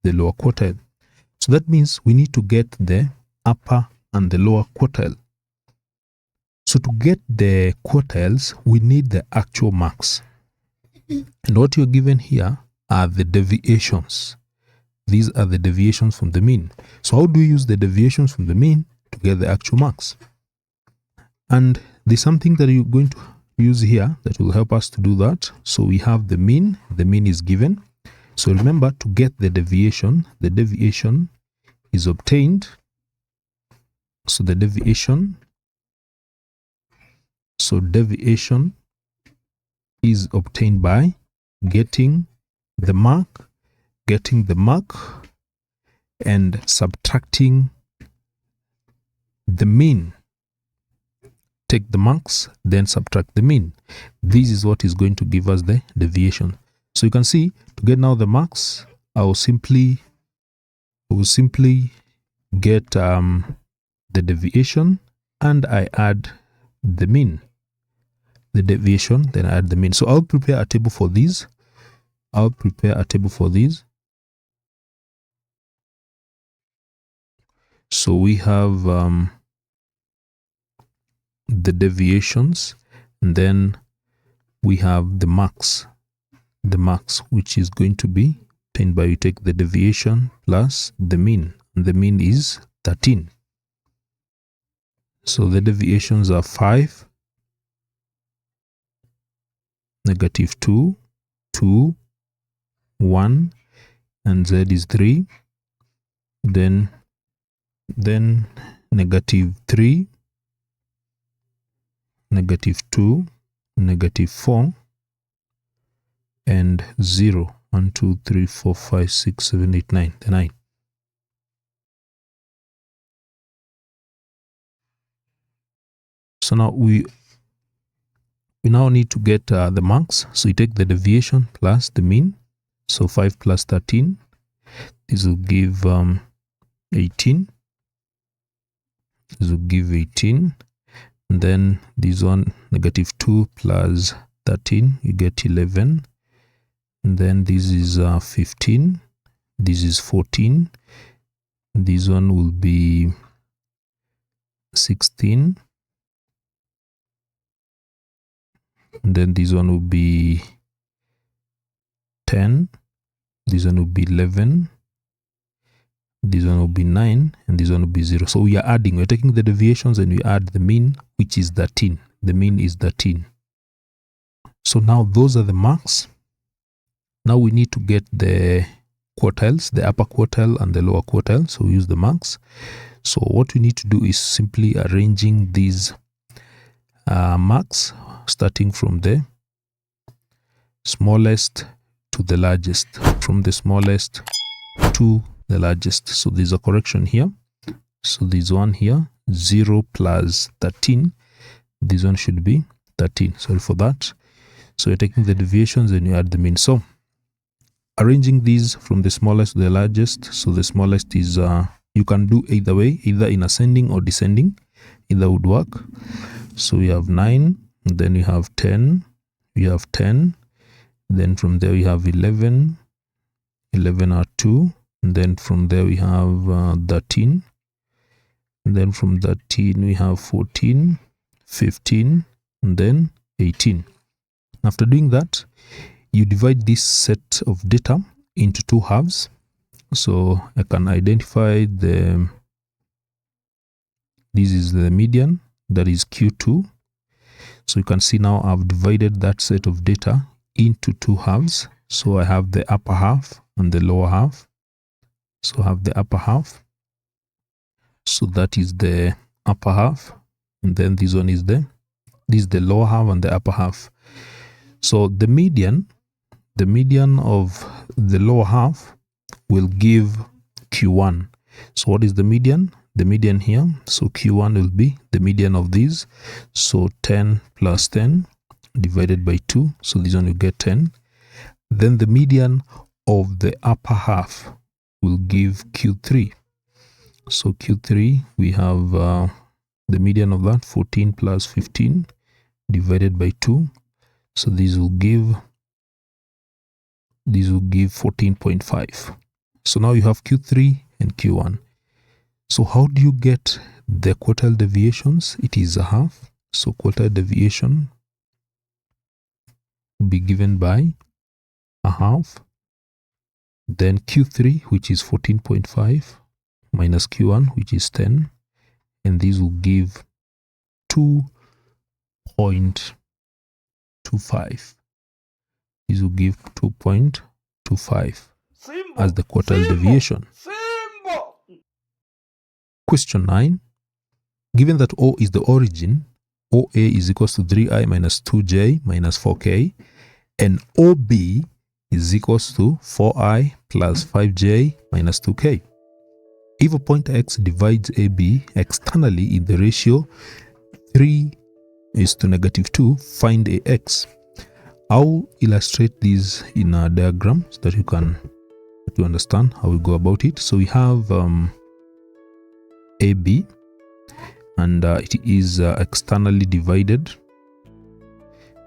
S1: the lower quartile. So that means we need to get the upper and the lower quartile. So to get the quartiles, we need the actual marks. And what you're given here are the deviations. These are the deviations from the mean. So how do we use the deviations from the mean to get the actual marks? And there's something that you're going to use here that will help us to do that. So we have the mean. The mean is given. So remember, to get the deviation is obtained. So the deviation is obtained by getting the mark and subtracting the mean. Take the marks, then subtract the mean. This is what is going to give us the deviation. So you can see, to get now the marks, I will simply get the deviation, and I add the mean. The deviation, then I add the mean. So I'll prepare a table for these. So we have the deviations, and then we have the marks, which is going to be obtained by, you take the deviation plus the mean, and the mean is 13. So the deviations are 5, -2, 2, 1, and z is 3. Then -3, -2, -4, and 0. 1, 2, 3, 4, 5, 6, 7, 8, 9. The 9. So now we now need to get the marks. So you take the deviation plus the mean. So 5 plus 13. This will give 18. This will give 18. And then this one, -2 plus 13, you get 11. And then this is 15. This is 14. This one will be 16. And then this one will be 10. This one will be 11. This one will be 9, and this one will be 0. So we are adding, we're taking the deviations and we add the mean, which is 13. The mean is 13. So now those are the marks. Now we need to get the quartiles, the upper quartile and the lower quartile. So we use the marks. So what we need to do is simply arranging these marks, starting from the smallest to the largest, from the smallest to the largest. So there's a correction here. So this one here, 0 plus 13. This one should be 13. Sorry for that. So you're taking the deviations and you add them in. So arranging these from the smallest to the largest. So the smallest is, you can do either way, either in ascending or descending. Either would work. So we have 9, then we have 10, we have 10, then from there we have 11, 11 are 2, and then from there we have 13, and then from 13 we have 14, 15, and then 18. After doing that, you divide this set of data into two halves. So I can identify this is the median, that is Q2. So you can see now I've divided that set of data into two halves. So I have the upper half and the lower half. So I have the upper half. So that is the upper half. And then this one is this is the lower half and the upper half. So the median of the lower half will give Q1. So what is the median? The median here, so Q1 will be the median of these. So 10 plus 10 divided by 2. So this one you get 10. Then the median of the upper half will give Q3. So Q3, we have the median of that, 14 plus 15 divided by 2. So this will give 14.5. So now you have Q3 and Q1. So how do you get the quartile deviations? It is a half. So quartile deviation will be given by a half. Then Q3, which is 14.5, minus Q1, which is 10. And these will give 2.25. These will give 2.25 as the quartile deviation. Question 9. Given that O is the origin, OA is equals to 3i minus 2j minus 4k, and OB is equals to 4i plus 5j minus 2k. If a point X divides AB externally in the ratio 3:2, find AX. I'll illustrate this in a diagram so that you can understand how we go about it. So we have AB, and it is externally divided.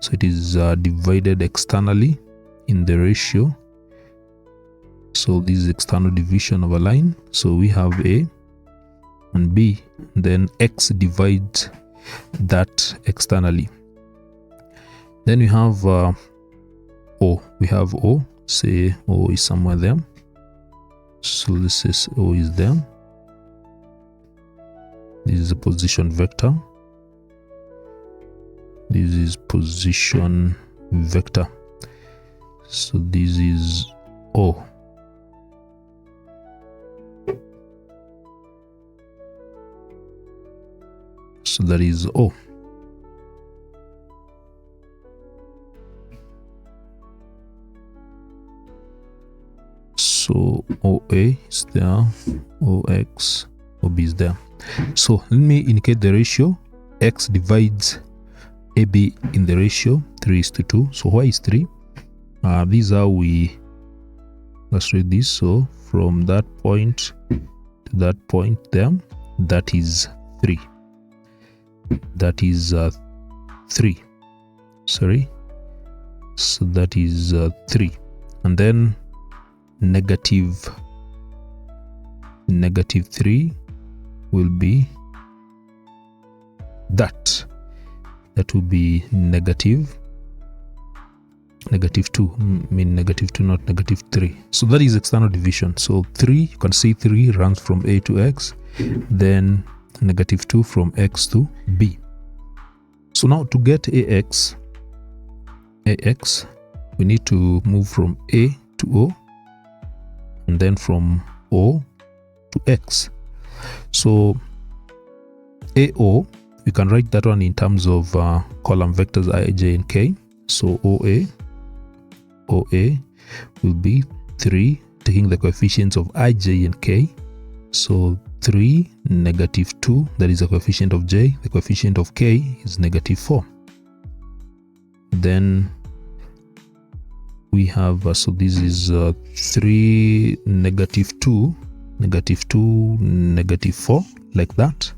S1: So it is divided externally in the ratio. So this is external division of a line. So we have A and B, then X divides that externally. Then we have O. We have O. Say O is somewhere there. So this is O is there. This is a position vector. This is position vector. So this is O. So that is O. So OA is there, OX, OB is there. So let me indicate the ratio. X divides AB in the ratio 3:2. So why is 3? These are we illustrate this. So from that point to that point there, that is 3. That is 3. Sorry. So that is 3. And then negative 3 will be that will be negative 2, mean negative 2, not negative 3. So that is external division. So 3, you can see 3 runs from A to X, then negative 2 from X to B. So now to get AX, we need to move from A to O, and then from O to X. So AO, we can write that one in terms of column vectors I, J, and K. So OA OA will be 3, taking the coefficients of I, J, and K. So 3, -2, that is the coefficient of J. The coefficient of K is -4. Then we have, so this is 3, -2, -2, -4, like that.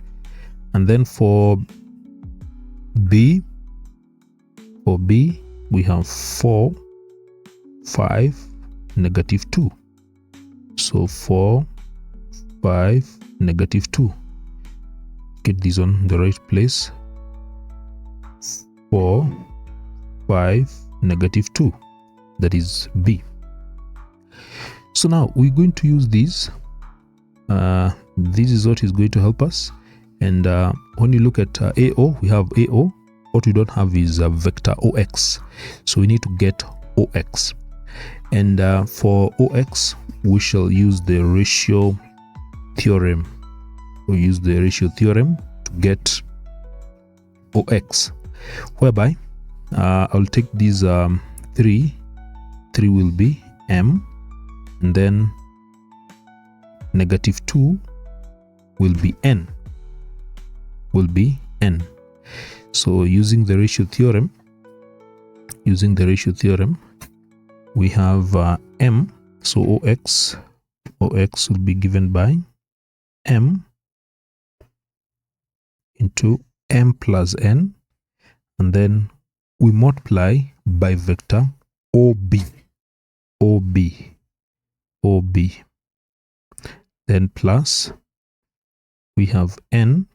S1: And then for B, we have 4, 5, -2. So 4, 5, -2. Get this on the right place. 4, 5, -2. That is B. So now we're going to use this. This is what is going to help us. And when you look at AO, we have AO. What we don't have is a vector OX. So we need to get OX. And for OX, we shall use the ratio theorem. We use the ratio theorem to get OX, whereby I'll take these 3 will be M, and then -2 will be N, So using the ratio theorem, we have M, so OX will be given by M into M plus N, and then we multiply by vector OB, then plus we have N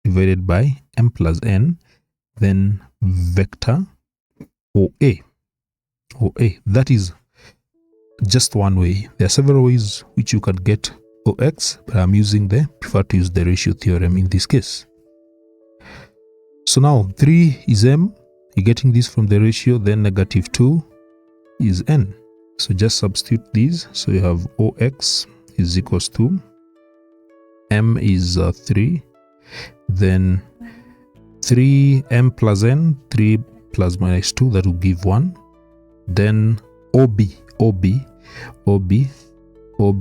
S1: divided by M plus N, then vector OA. That is just one way. There are several ways which you can get OX, but I'm prefer to use the ratio theorem in this case. So now 3 is M, you're getting this from the ratio, then -2 is N. So just substitute these. So you have OX is equals to M is 3, then 3M plus N, 3 plus -2, that will give 1. Then OB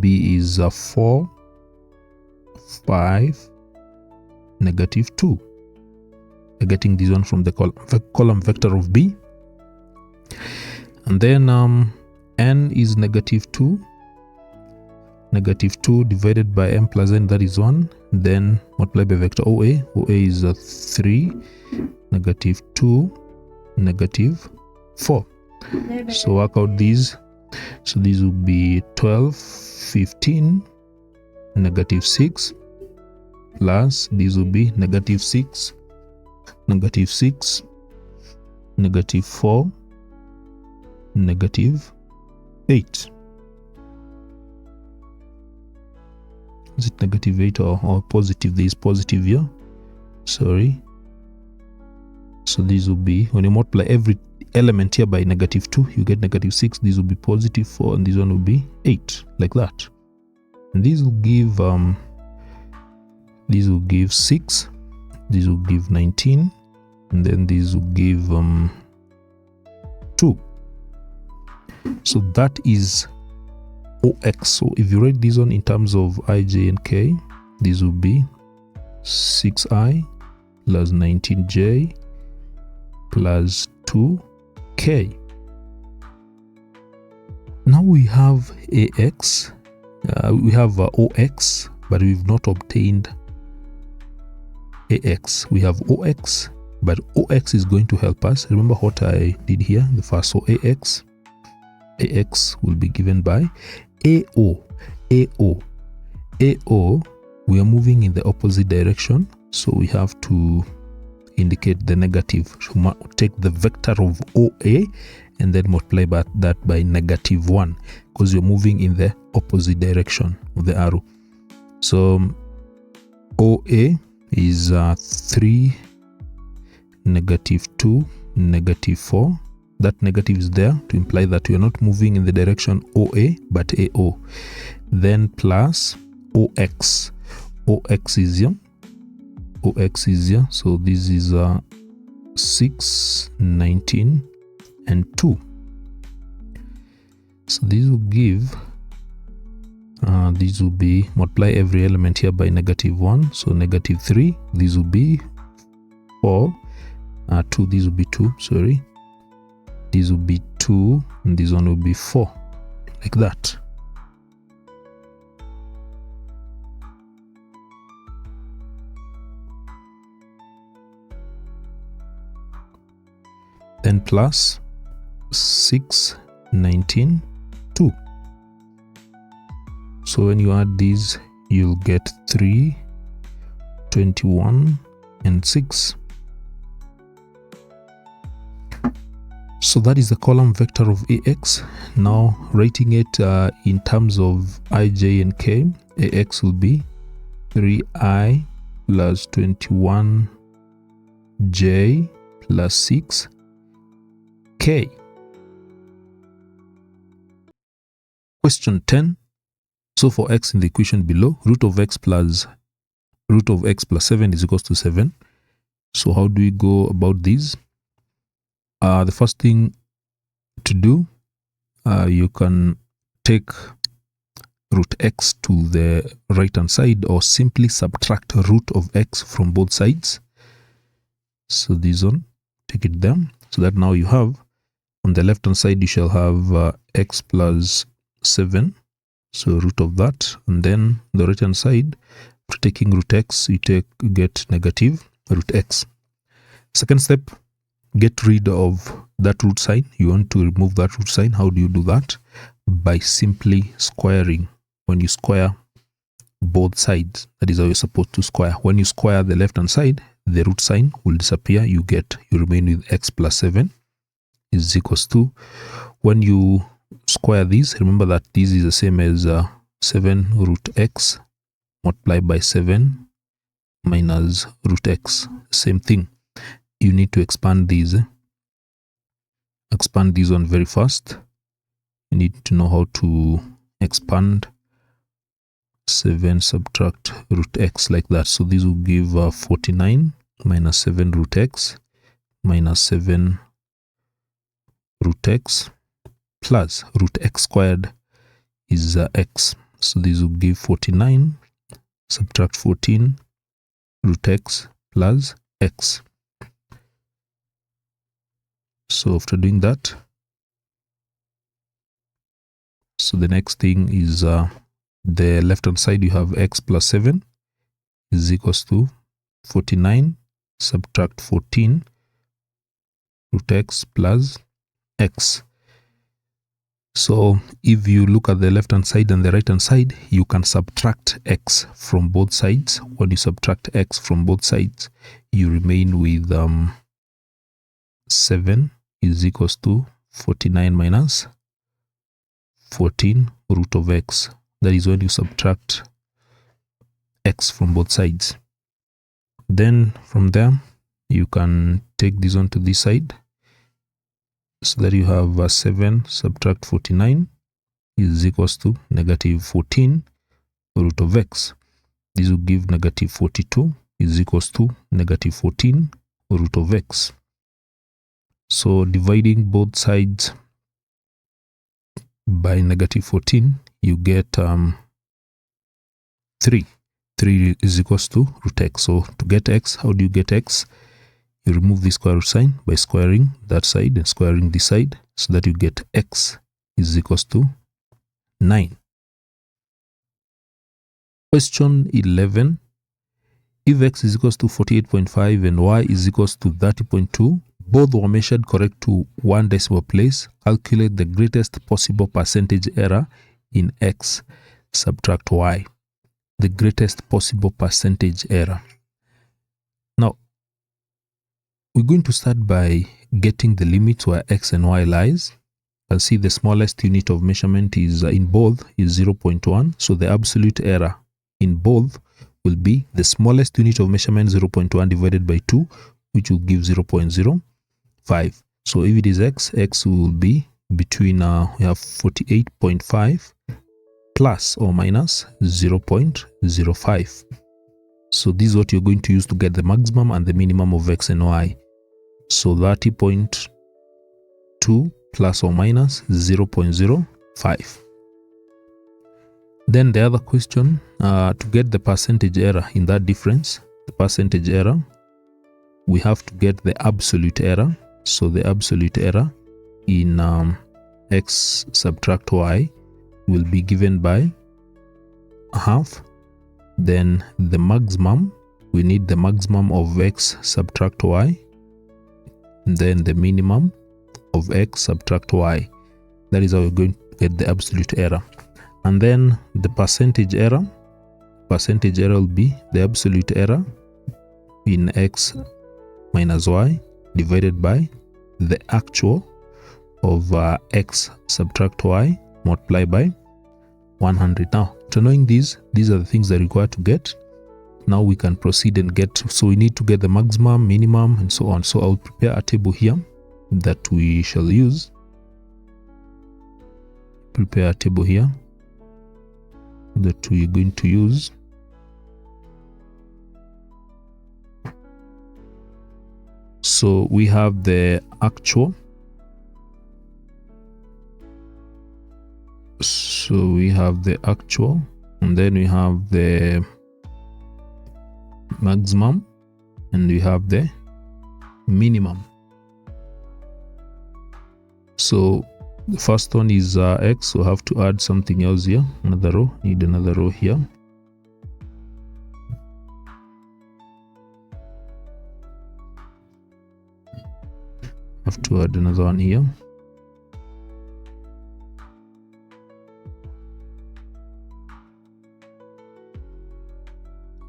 S1: is 4, 5, -2. We're getting this one from the column vector of B. And then N is -2. -2 divided by M plus N, that is 1. Then multiply by vector OA. OA is 3, -2, -4. So work out these. So these will be 12, 15, -6, plus these will be -6, -6, -4, -8. Is it -8 or positive? There is positive here. Sorry. So these will be, when you multiply every element here by -2, you get -6. These will be +4, and this one will be 8, like that. And these will give 6. These will give 19, and then these will give 2. So that is OX. So if you write this one in terms of I, J, and K, this will be 6I plus 19J plus 2K. Now we have AX, we have OX, but we've not obtained AX. We have OX, but OX is going to help us. Remember what I did here, the first. So AX will be given by AO. We are moving in the opposite direction, so we have to indicate the negative. So take the vector of OA and then multiply that by -1, because you're moving in the opposite direction of the arrow. So OA is 3, -2, -4. That negative is there to imply that we are not moving in the direction OA but AO. Then plus OX. OX is here. So this is 6, 19, and 2. So this will give, these will be, multiply every element here by -1, so -3. These will be 4, 2, these will be 2, sorry. These will be 2, and this one will be 4, like that. Then plus 6, 19, 2. So when you add these, you'll get 3, 21, and 6. So that is the column vector of AX. Now writing it in terms of I, J, and K, AX will be 3I plus 21J plus 6K. Question 10. So for x in the equation below, root of x plus 7 is equals to 7. So how do we go about these? The first thing to do, you can take root x to the right hand side, or simply subtract root of x from both sides. So this one, take it there. So that now you have, on the left hand side, you shall have x plus 7. So root of that, and then the right hand side, after taking root x, you get negative root x. Second step, get rid of that root sign. You want to remove that root sign. How do you do that? By simply squaring. When you square both sides, that is how you're supposed to square. When you square the left hand side, the root sign will disappear. You remain with x plus 7 is equals to, when you square these, remember that this is the same as 7 root x multiplied by 7 minus root x. Same thing. You need to expand these. Expand these one very fast. You need to know how to expand 7 subtract root x, like that. So this will give 49 minus 7 root x minus 7 root x plus root x squared is x. So this will give 49 subtract 14 root x plus x. So after doing that, so the next thing is the left hand side, you have x plus 7 is equals to 49 subtract 14 root x plus x. So if you look at the left hand side and the right hand side, you can subtract x from both sides. When you subtract x from both sides, you remain with 7 is equals to 49 minus 14 root of x. That is when you subtract x from both sides. Then from there, you can take this one to this side. So that you have 7 subtract 49 is equals to negative 14 root of x. This will give negative 42 is equals to negative 14 root of x. So dividing both sides by negative 14, you get 3. 3 is equals to root x. So to get x, how do you get x? You remove the square root sign by squaring that side and squaring this side, so that you get x is equals to 9. Question 11. If x is equals to 48.5 and y is equals to 30.2, both were measured correct to 1 decimal place, calculate the greatest possible percentage error in x, subtract y. The greatest possible percentage error. Now, we're going to start by getting the limits where x and y lies. You can see the smallest unit of measurement is in both is 0.1. So the absolute error in both will be the smallest unit of measurement 0.1 divided by 2, which will give 0.05. So if it is x will be between we have 48.5 plus or minus 0.05. So this is what you're going to use to get the maximum and the minimum of x and y. So 30.2 2 plus or minus 0.05. Then the other question, to get the percentage error in that difference, the percentage error, we have to get the absolute error. So the absolute error in x subtract y will be given by half. Then the maximum, we need the maximum of x subtract y, and then the minimum of x subtract y. That is how we're going to get the absolute error. And then the percentage error will be the absolute error in x minus y divided by the actual of x subtract y multiplied by 100. Now, after knowing these are the things that are required to get. Now we can proceed and get, so we need to get the maximum, minimum, and so on. So I'll prepare a table here that we shall use. Prepare a table here that we're going to use. So we have the actual. So we have the actual, and then we have the maximum, and we have the minimum. So the first one is x, so I have to add something else here, another row, need another row here. Have to add another one here.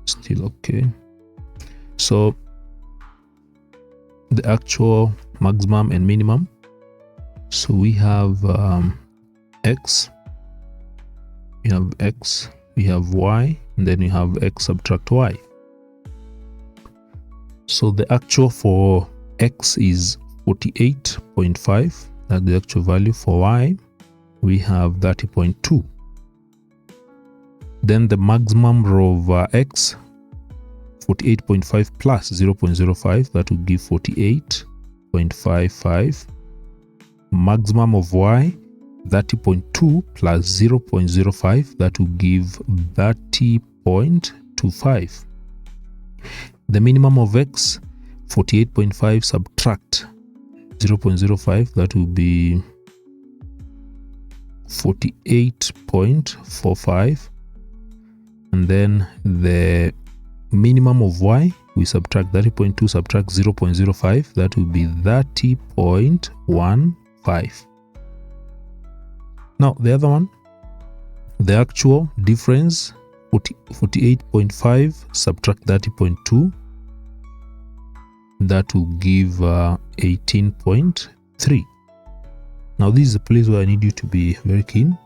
S1: Still okay. So the actual, maximum, and minimum. So we have x, we have x, we have y, and then we have x subtract y. So the actual for x is 48.5, that's the actual value. For y, we have 30.2. Then the maximum of x, 48.5 plus 0.05, that will give 48.55. Maximum of y, 30.2 plus 0.05, that will give 30.25. The minimum of x, 48.5 subtract 0.05, that will be 48.45. And then the minimum of y, we subtract 30.2 subtract 0.05, that will be 30.15. Now the other one, the actual difference, 48.5 subtract 30.2, that will give 18.3. Now this is a place where I need you to be very keen.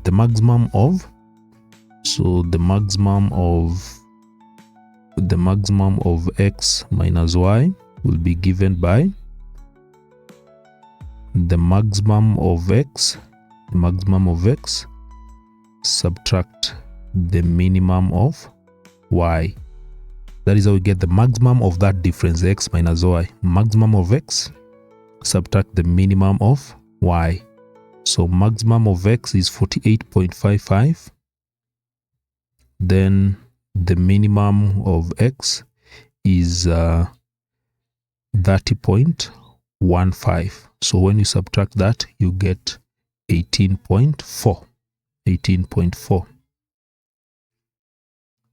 S1: The maximum of, so the maximum of x minus y will be given by the maximum of x, subtract the minimum of y. That is how we get the maximum of that difference, x minus y. Maximum of x, subtract the minimum of y. So maximum of x is 48.55. Then the minimum of x is 30.15. So when you subtract that, you get 18.4.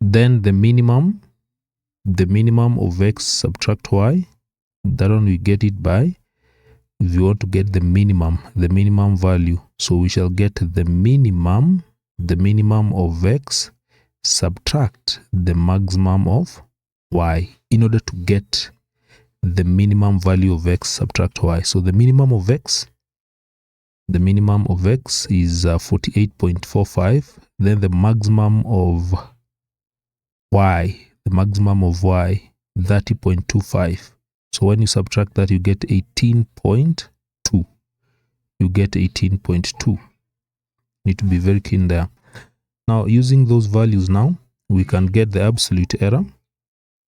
S1: Then the minimum of x subtract y, that one we get it by, if you want to get the minimum value, so we shall get the minimum of x subtract the maximum of y in order to get the minimum value of x subtract y. So the minimum of x is 48.45. Then the maximum of y, 30.25. So when you subtract that, you get 18.2. Need to be very keen there. Now using those values, now we can get the absolute error.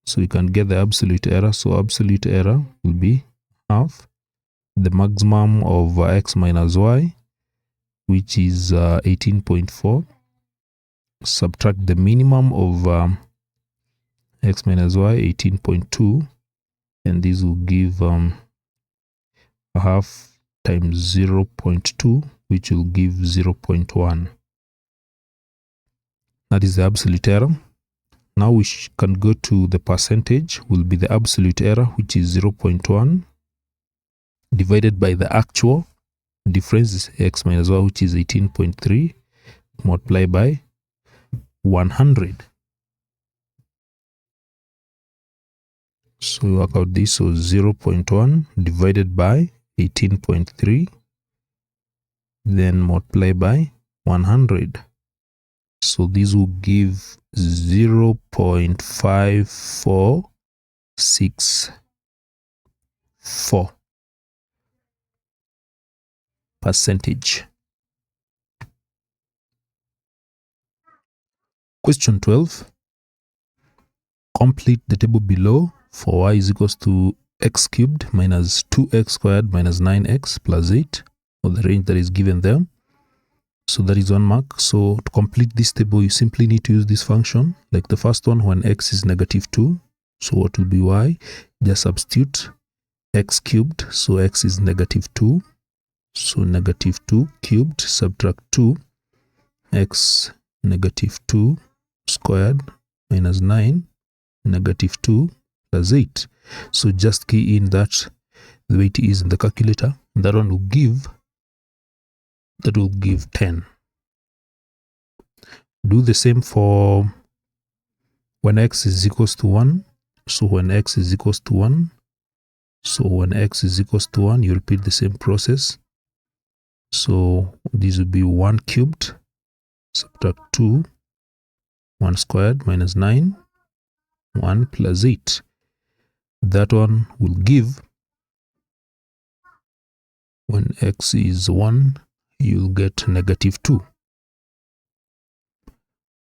S1: So we can get the absolute error. So absolute error will be half. the maximum of x minus y, which is 18.4, subtract the minimum of x minus y, 18.2, and this will give half times 0.2, which will give 0.1. That is the absolute error. Now we can go to the percentage, will be the absolute error, which is 0.1, divided by the actual difference is x minus y, which is 18.3, multiplied by 100. So we work out this, so 0.1 divided by 18.3, then multiply by 100. So this will give 0.5464 percentage. Question 12. Complete the table below for y is equals to x cubed minus 2x squared minus 9x plus 8, or the range that is given there. So that is 1 mark. So to complete this table, you simply need to use this function, like the first one when x is -2. So what will be y? Just substitute x cubed. So x is -2. So -2 cubed, subtract 2, x -2 squared minus 9, -2 plus 8. So just key in that the way it is in the calculator. That one will give 10. Do the same for when x is equals to 1. So when x is equals to 1, you repeat the same process. So this will be 1 cubed, subtract 2, 1 squared minus 9, 1 plus 8. That one will give, when x is 1, you'll get -2.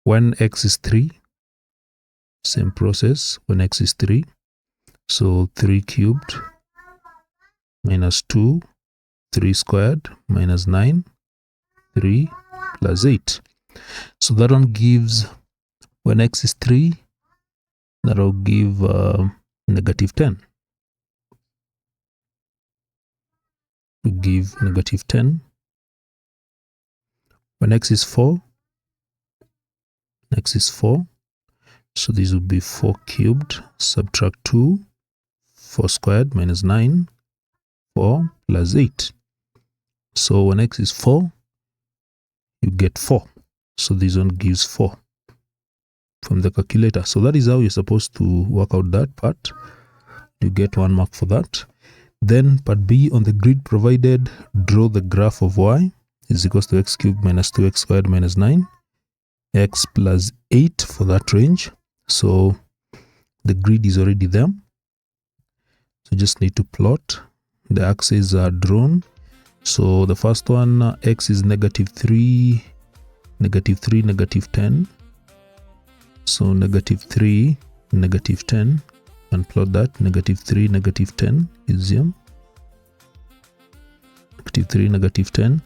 S1: When x is 3, same process. When x is 3, so 3 cubed minus 2, 3 squared minus 9, 3 plus 8. So that one gives, when x is 3, that will give -10. We give -10. When x is 4, so this will be 4 cubed, subtract 2, 4 squared minus 9, 4 plus 8. So when x is 4, you get 4. So this one gives 4 from the calculator. So that is how you're supposed to work out that part. You get 1 mark for that. Then part B, on the grid provided, draw the graph of y is equals to x cubed minus 2x squared minus 9, x plus 8 for that range. So the grid is already there. So just need to plot. The axes are drawn. So the first one, x is -3, -10. So -3, -10, and plot that. -3, -10 is here. -3, -10.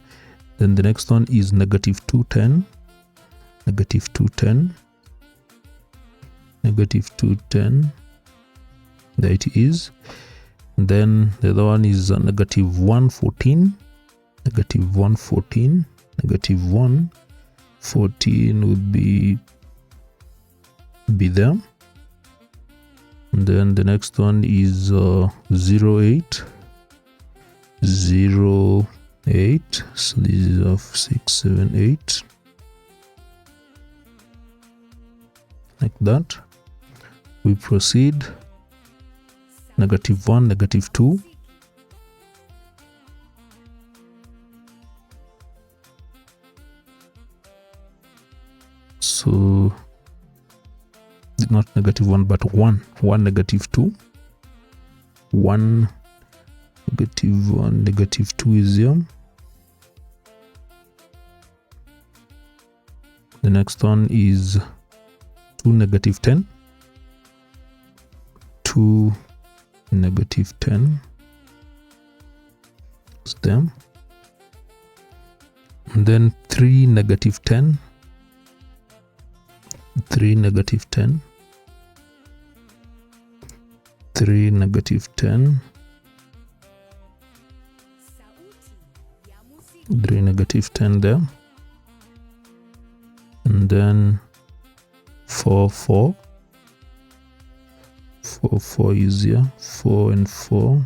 S1: Then the next one is -2, 10. -2, 10. -2, 10. There it is. And then the other one is -1, 14. -1, 14. -1, 14 would be there. And then the next one is 0.8. 0.8. So this is of 6, 7, 8. Like that. We proceed. -1, -2. So not -1 but 1 -2, 1 -1 -2 is here. The next one is 2 -10, 2 -10. them. And then 3, -10, 3, -10, 3, -10, 3, -10 there, and then 4, 4, 4, 4 easier, 4 and 4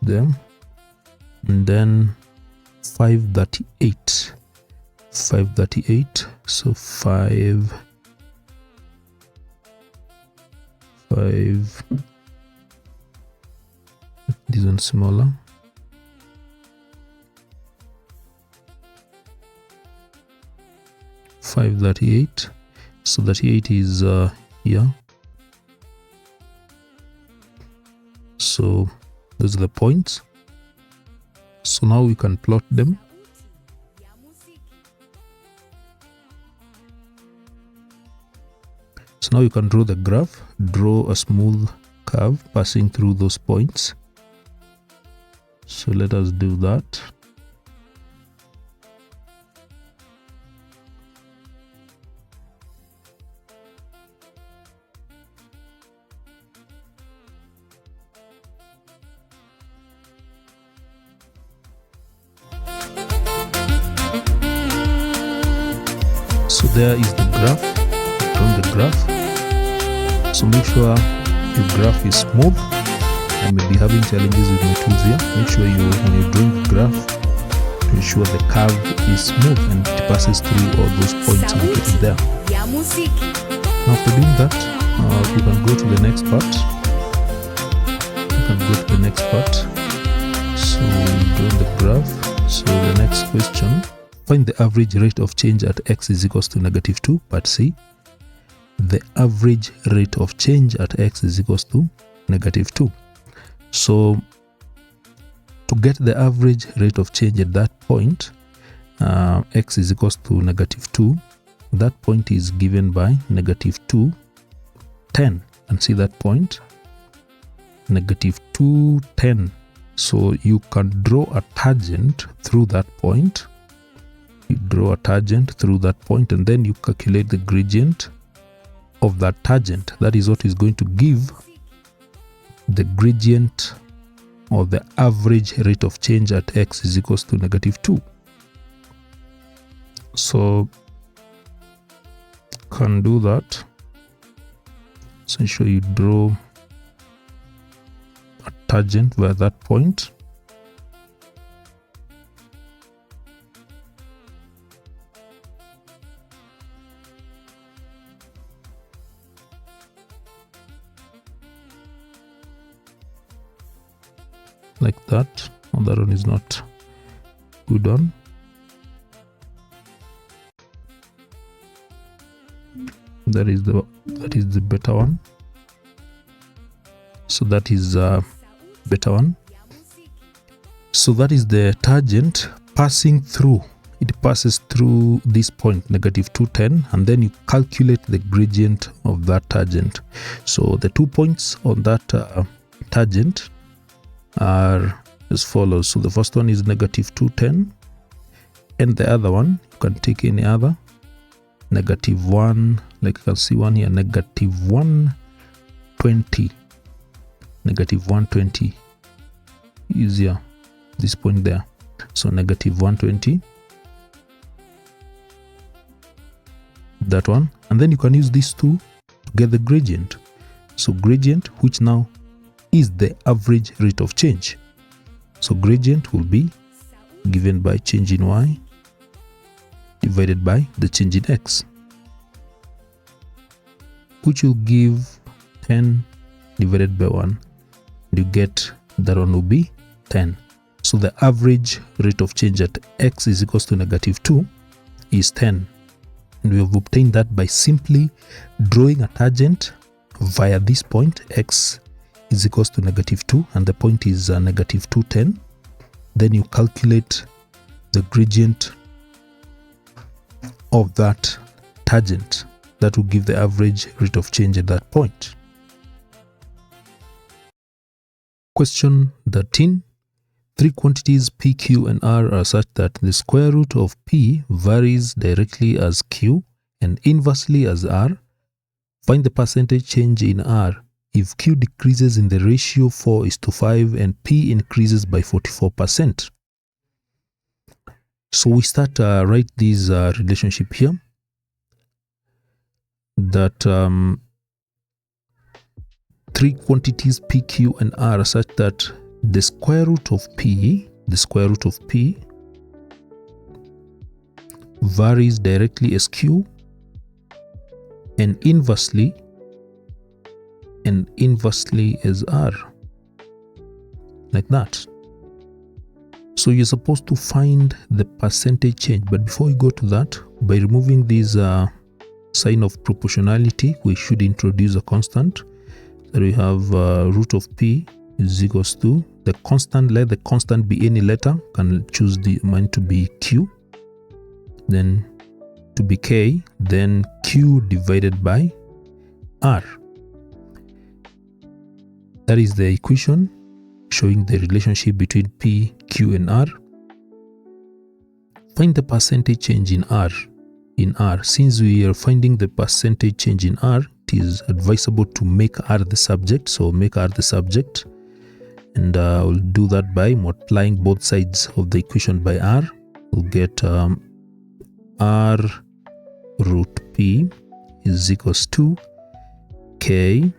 S1: there, and then 538, 538, so 5, 5, this one smaller, 538, so 38 is here, so those are the points. So now we can plot them. So now you can draw the graph, draw a smooth curve passing through those points. So let us do that. So there is the graph, drawn the graph. So make sure your graph is smooth. I may be having challenges with my tools here. Make sure when you're drawing the graph, to ensure the curve is smooth and it passes through all those points indicated there. Now after doing that, you can go to the next part. So you draw the graph. So the next question. Find the average rate of change at x is equals to -2, part C. The average rate of change at x is equals to -2. So to get the average rate of change at that point, x is equals to -2, that point is given by -2, 10. And see that point? -2, 10. So you can draw a tangent through that point. You draw a tangent through that point and then you calculate the gradient of that tangent. That is what is going to give the gradient or the average rate of change at x is equals to -2. So can do that. So ensure you draw a tangent via that point. Like that. Oh, that one is not good on. That is the better one. So that is better one. So that is the tangent passing through. It passes through this point, -2, 10, and then you calculate the gradient of that tangent. So the 2 points on that tangent are as follows. So the first one is -2, 10, and the other one, you can take any other, -1, like you can see one here, -120, -120, easier, this point there. So -120, that one, and then you can use these two to get the gradient. So gradient, which now is the average rate of change. So gradient will be given by change in y divided by the change in x, which will give 10 divided by 1. You get that one will be 10. So the average rate of change at x is equals to -2 is 10. And we have obtained that by simply drawing a tangent via this point. X is equals to -2 and the point is -2, 10. Then you calculate the gradient of that tangent. That will give the average rate of change at that point. Question 13. Three quantities P, Q, and R are such that the square root of P varies directly as Q and inversely as R. Find the percentage change in R if Q decreases in the ratio 4:5 and P increases by 44%. So we start write this relationship here, that three quantities P, Q, and R are such that the square root of P varies directly as Q and inversely as R, like that. So you're supposed to find the percentage change, but before we go to that, by removing this sign of proportionality, we should introduce a constant. So we have root of P is equals to the constant. Let the constant be any letter. Can choose the mine to be Q, then to be K, then Q divided by R. That is the equation showing the relationship between P, Q, and R. Find the percentage change in R. Since we are finding the percentage change in R, it is advisable to make R the subject. So make R the subject, and we'll do that by multiplying both sides of the equation by R. We'll get R root P is equals to K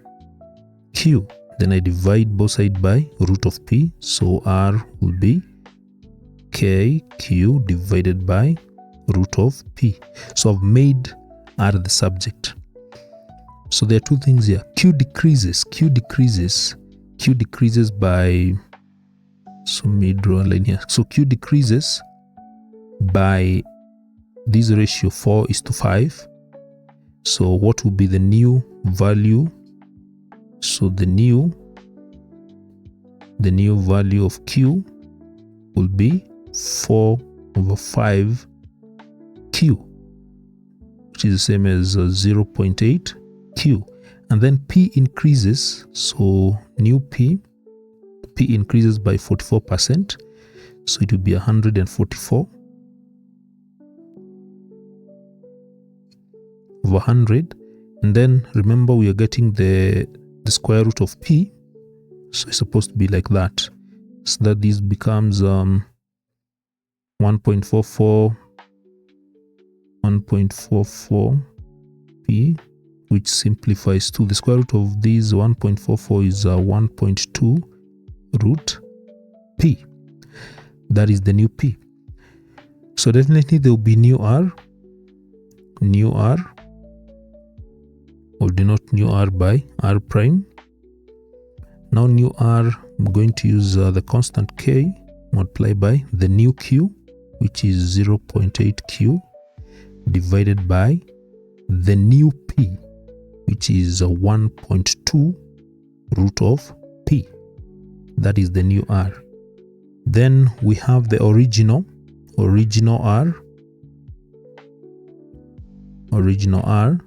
S1: Q. Then I divide both sides by root of P, so R will be K Q divided by root of P. So I've made R the subject. So there are two things here. Q decreases by, so let me draw a line here. So Q decreases by this ratio 4:5. So what will be the new value? So the new value of Q will be 4/5 Q, which is the same as 0.8 Q. And then P increases, so new P increases by 44%, so it will be 144 over 100. And then remember, we are getting the square root of P, so it's supposed to be like that, so that this becomes 1.44 P, which simplifies to the square root of this 1.44 is 1.2 root P. That is the new P. So definitely there will be new R. We'll denote new R by R prime. Now new R, I'm going to use the constant K multiplied by the new Q, which is 0.8 Q, divided by the new P, which is 1.2 root of P. That is the new R. Then we have the original R. Original R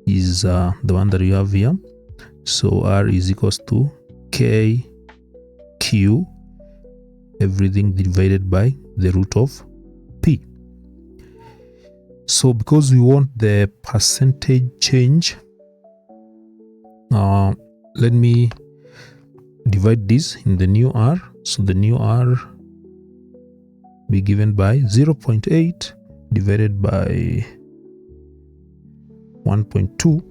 S1: is the one that you have here. So R is equals to K Q, everything divided by the root of P. So because we want the percentage change, let me divide this in the new R. So the new R be given by 0.8 divided by 1.2.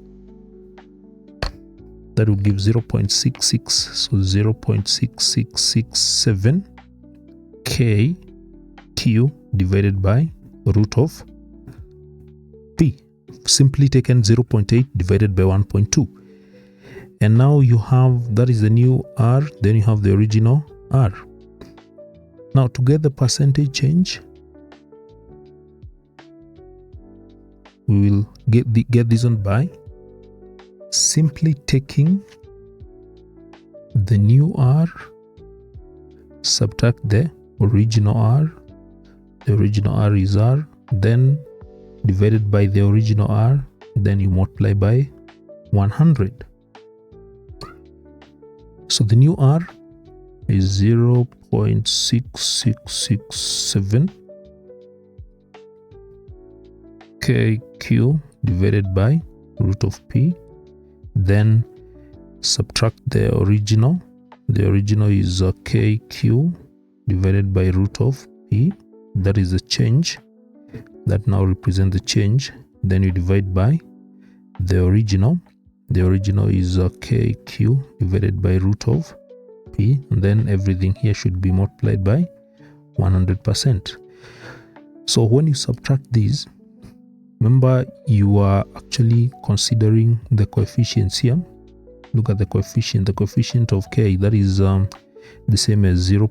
S1: That will give 0.66. So 0.6667 K Q divided by root of P. Simply taken 0.8 divided by 1.2. And now you have, that is the new R, then you have the original R. Now to get the percentage change, we will get this one by simply taking the new R, subtract the original R. The original R is R, then divided by the original R, then you multiply by 100. So the new R is 0.6667 kq divided by root of p. Then subtract the original. The original is kq divided by root of p. That is the change. That now represents the change. Then you divide by the original. The original is kq divided by root of p. And then everything here should be multiplied by 100%. So when you subtract these, remember you are actually considering the coefficients here. Look at the coefficient. The coefficient of k, that is the same as 0.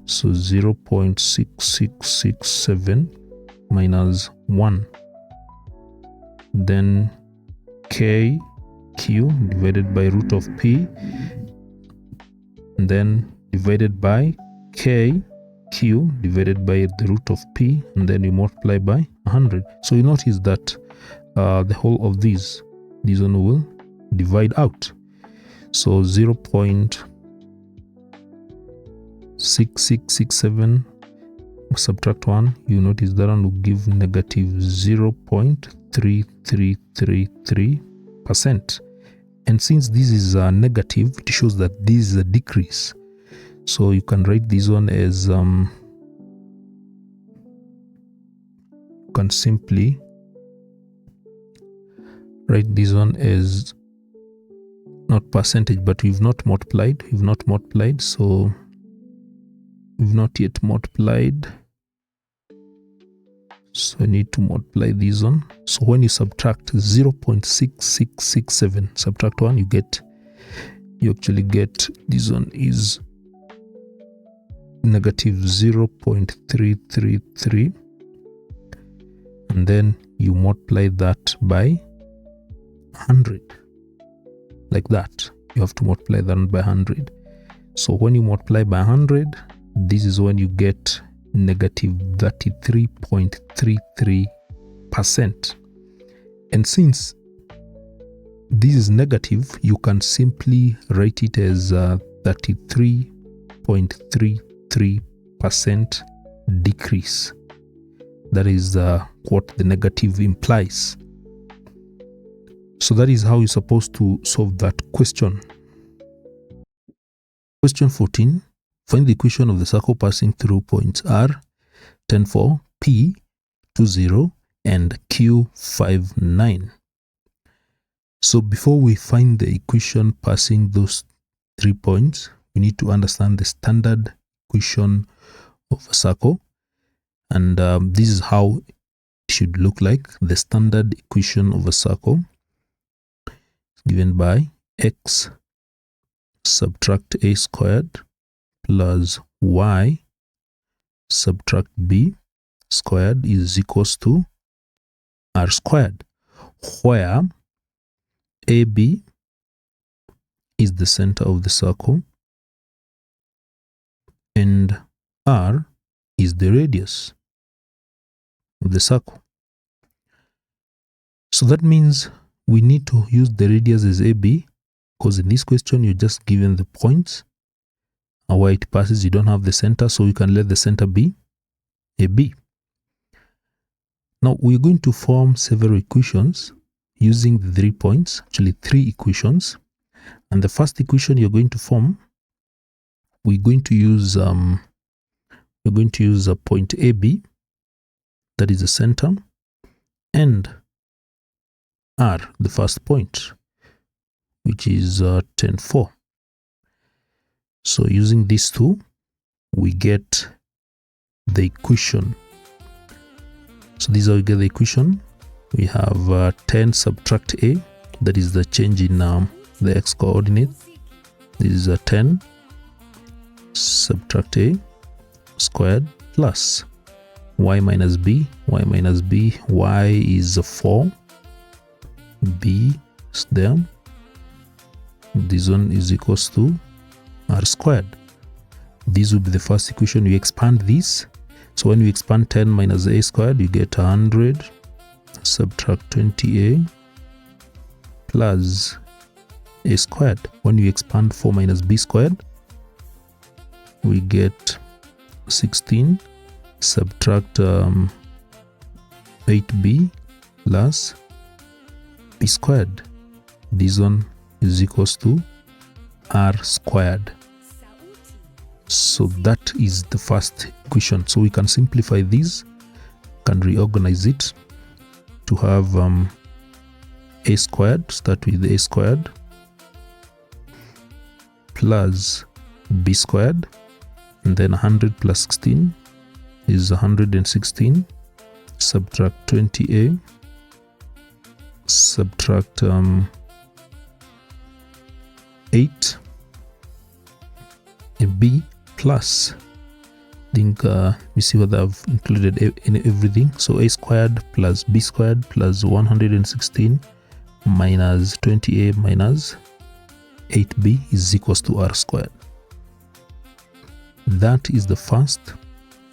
S1: So 0.6667 minus 1. Then kq divided by root of p. And then divided by kq divided by the root of p. And then you multiply by 100. So you notice that the whole of this one will divide out. So 0.6667 subtract 1, you notice that one will give negative 0.3333%. And since this is a negative, it shows that this is a decrease. So you can write this one as you can simply write this one as not percentage, but we've not multiplied. So we've not yet multiplied. So I need to multiply this one. So when you subtract 0.6667, subtract 1, you actually get this one is negative 0.333, and then you multiply that by 100. Like that, you have to multiply that by 100. So when you multiply by 100, this is when you get negative 33.33%. And since this is negative, you can simply write it as 33.33% decrease. That is what the negative implies. So that is how you're supposed to solve that question. Question 14. Find the equation of the circle passing through points R, 10, 4, P, 20, and Q, 5, 9. So before we find the equation passing those 3 points, we need to understand the standard equation of a circle. And this is how it should look like. The standard equation of a circle given by x subtract a squared plus y subtract b squared is equals to r squared, where AB is the center of the circle and r is the radius of the circle. So that means we need to use the radius as AB, because in this question you're just given the points and where it passes. You don't have the center, so you can let the center be AB. Now we're going to form several equations using the 3 points, actually 3 equations. And the first equation you're going to form, we're going to use a point AB, that is the center, and R, the first point, which is 10, 4. So using these two, we get the equation. So this is how we get the equation. We have 10 subtract A, that is the change in the x coordinate. This is 10 subtract A squared plus y minus b, y is 4, b is there. This one is equals to r squared. This will be the first equation. We expand this. So when we expand 10 minus a squared, you get 100 subtract 20a plus a squared. When you expand 4 minus b squared, we get 16, subtract 8b plus b squared. This one is equals to r squared. So that is the first equation. So we can simplify this, can reorganize it to have a squared, start with a squared, plus b squared, and then 100 plus 16 is 116, subtract 20a, subtract 8 b plus, I think we see whether I've included in everything. So a squared plus b squared plus 116 minus 20a minus 8b is equals to r squared. That is the first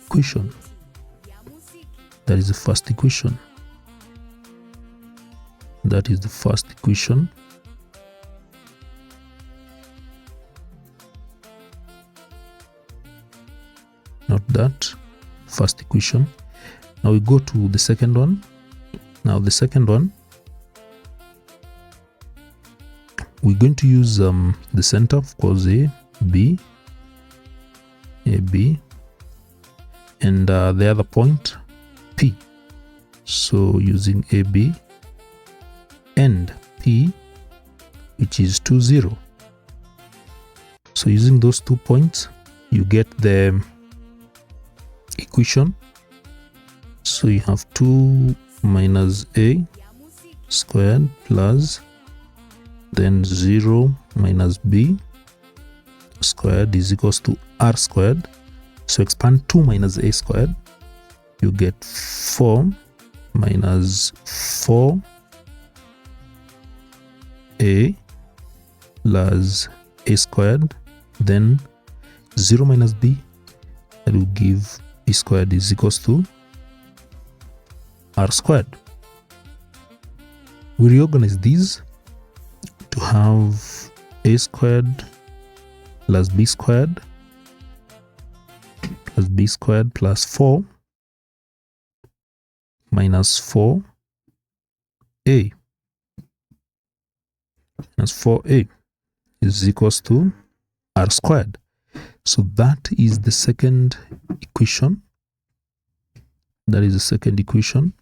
S1: equation. That is the first equation. That is the first equation. Not that, first equation. Now we go to the second one. Now the second one, we're going to use the center, of course, a b, and the other point p. So using ab and p, which is 2, 0. So using those 2 points, you get the equation. So you have 2 minus a squared plus then 0 minus b squared is equals to r squared. So expand 2 minus a squared, you get 4 minus 4a plus a squared, then 0 minus b, that will give b squared is equals to r squared. We reorganize these to have a squared plus b squared plus 4 minus 4a is equals to r squared. So that is the second equation. That is the second equation.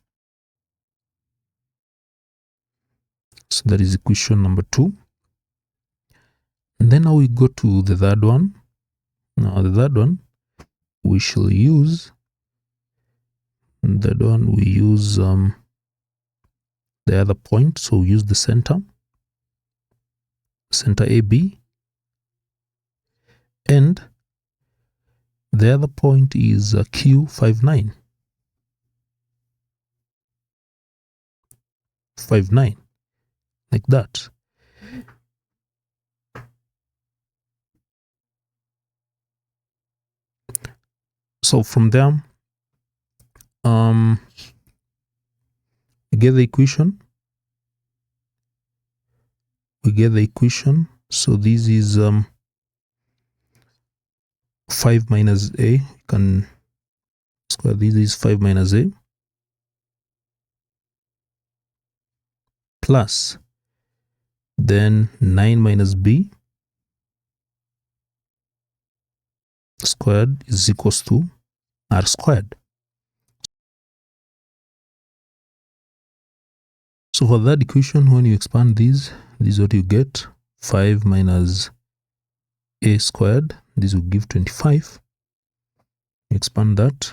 S1: So that is equation number 2. And then now we go to the third one. Now the third one, we shall use the other point. So we use the center AB, and the other point is Q59. 59, like that. So from there, we get the equation. So this is 5 minus a. You can square this is 5 minus a plus then 9 minus b squared is equals to r squared. So for that equation, when you expand this is what you get. 5 minus a squared, this will give 25. Expand that,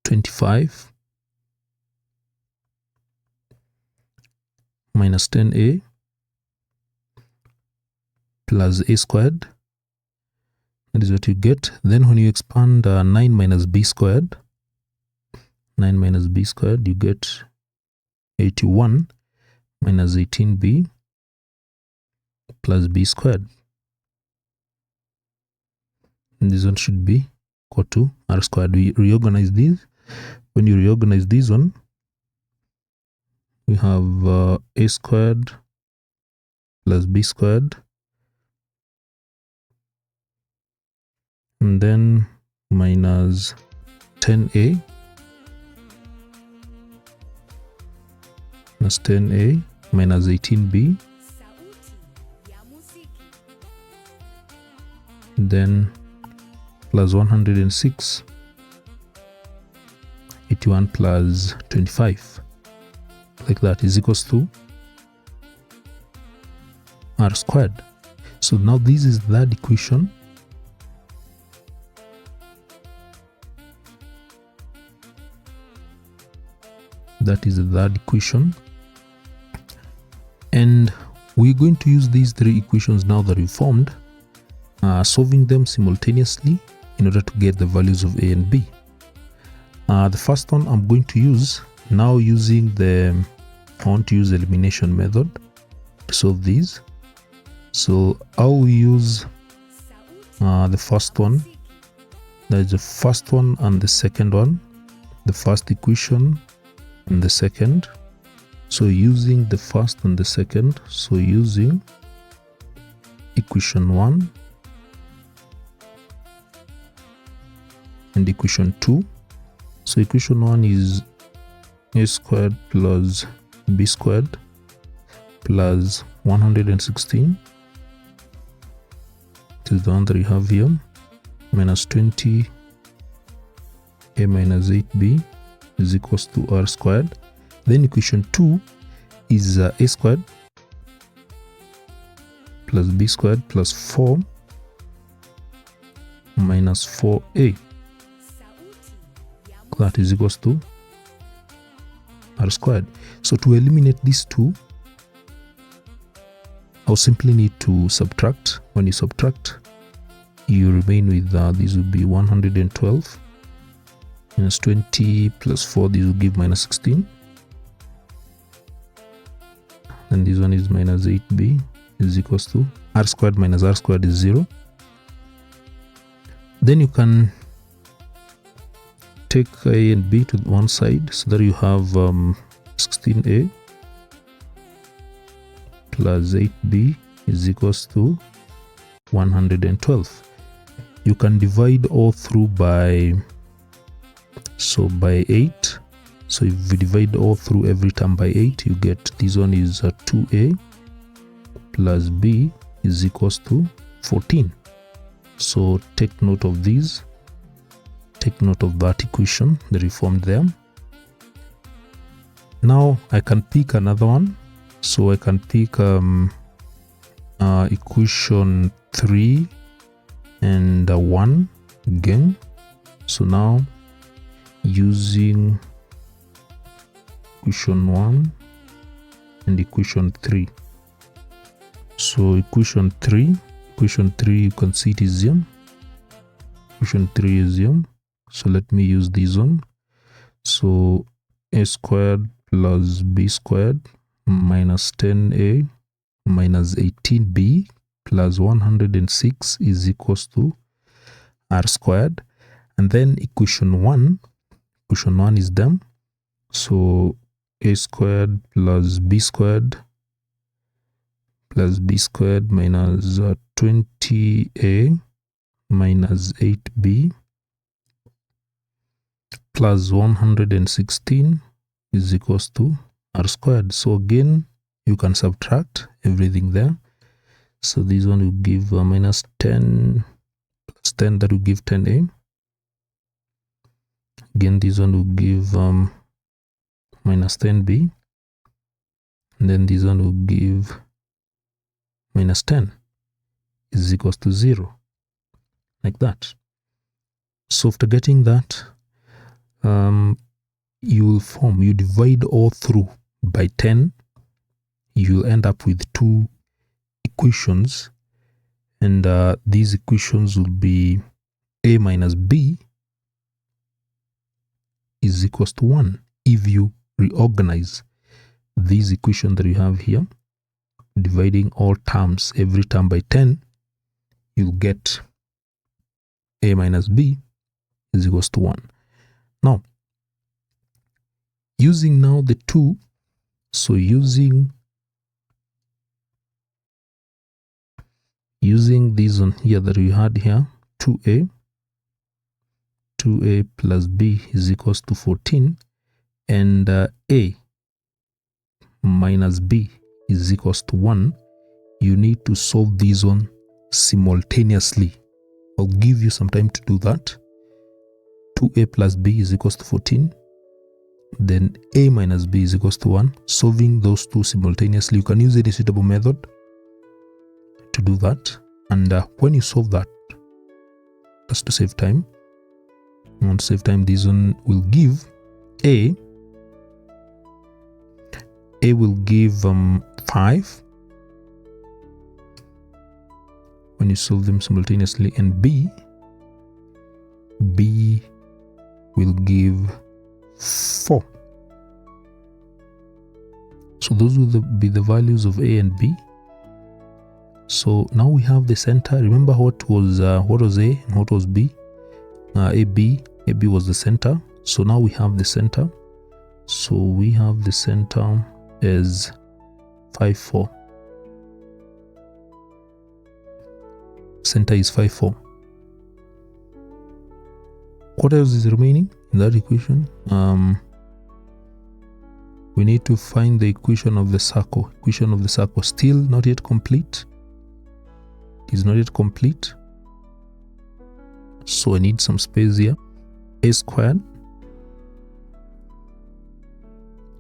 S1: 25 minus 10a plus a squared, that is what you get. Then when you expand 9 minus b squared, you get 81 minus 18b plus b squared. And this one should be equal to r squared. We reorganize these. When you reorganize this one, we have a squared plus b squared and then minus 10a minus 10a minus 18b, then plus 106, 81 plus 25, like that, is equals to r squared. So now this is that equation. That is the third equation. And we're going to use these three equations now that we formed, solving them simultaneously in order to get the values of a and b. The first one I'm going to use now, I want to use the elimination method to solve these. So I will use the first one, that is the first one and the second one, the first equation and the second. So using the first and the second, so using equation 1 and equation 2. So equation 1 is a squared plus b squared plus 116. This is the one that we have here, minus 20 a minus 8b is equals to r squared. Then equation 2 is a squared plus b squared plus 4 minus 4a, that is equals to r squared. So to eliminate these two, I'll simply need to subtract. When you subtract, you remain with this will be 112 minus 20 plus 4, this will give minus 16. And this one is minus 8b is equals to r squared minus r squared is 0. Then you can take a and b to one side, so that you have 16a plus 8b is equals to 112. You can divide all through by 8. So if you divide all through every term by 8, you get this one is 2a plus b is equals to 14. So take note of these. Take note of that equation that we formed there. Now I can pick another one. So I can pick equation 3 and 1 again. So now using equation 1 and equation 3. So equation 3 you can see it is here. Equation 3 is here. So let me use this one. So a squared plus b squared minus 10a minus 18b plus 106 is equals to r squared. And then equation 1 is them. So a squared plus b squared minus 20a minus 8b plus 116 is equals to r squared. So again, you can subtract everything there. So this one will give minus 10 plus 10, that will give 10a. Again, this one will give minus 10b. And then this one will give minus 10 is equals to 0, like that. So after getting that, you divide all through by 10, you'll end up with two equations, and these equations will be a minus b is equals to 1. If you reorganize this equation that you have here, dividing all terms, every term by 10, you'll get a minus b is equals to 1. Now, using now the 2, so using this one here that we had here, 2a 2a plus b is equals to 14, and a minus b is equals to 1, you need to solve this one simultaneously. I'll give you some time to do that. 2a plus b is equals to 14, then a minus b is equals to 1. Solving those two simultaneously, you can use any suitable method to do that. And when you solve that, just to save time, I want to save time, this one will give a will give 5 when you solve them simultaneously, and b will give 4. So those will be the values of a and b. So now we have the center. Remember what was a and what was b? AB was the center. So now we have the center. So we have the center as 5, 4. Center is 5, 4. What else is remaining in that equation? We need to find the equation of the circle. Equation of the circle still not yet complete. It is not yet complete. So I need some space here. A squared.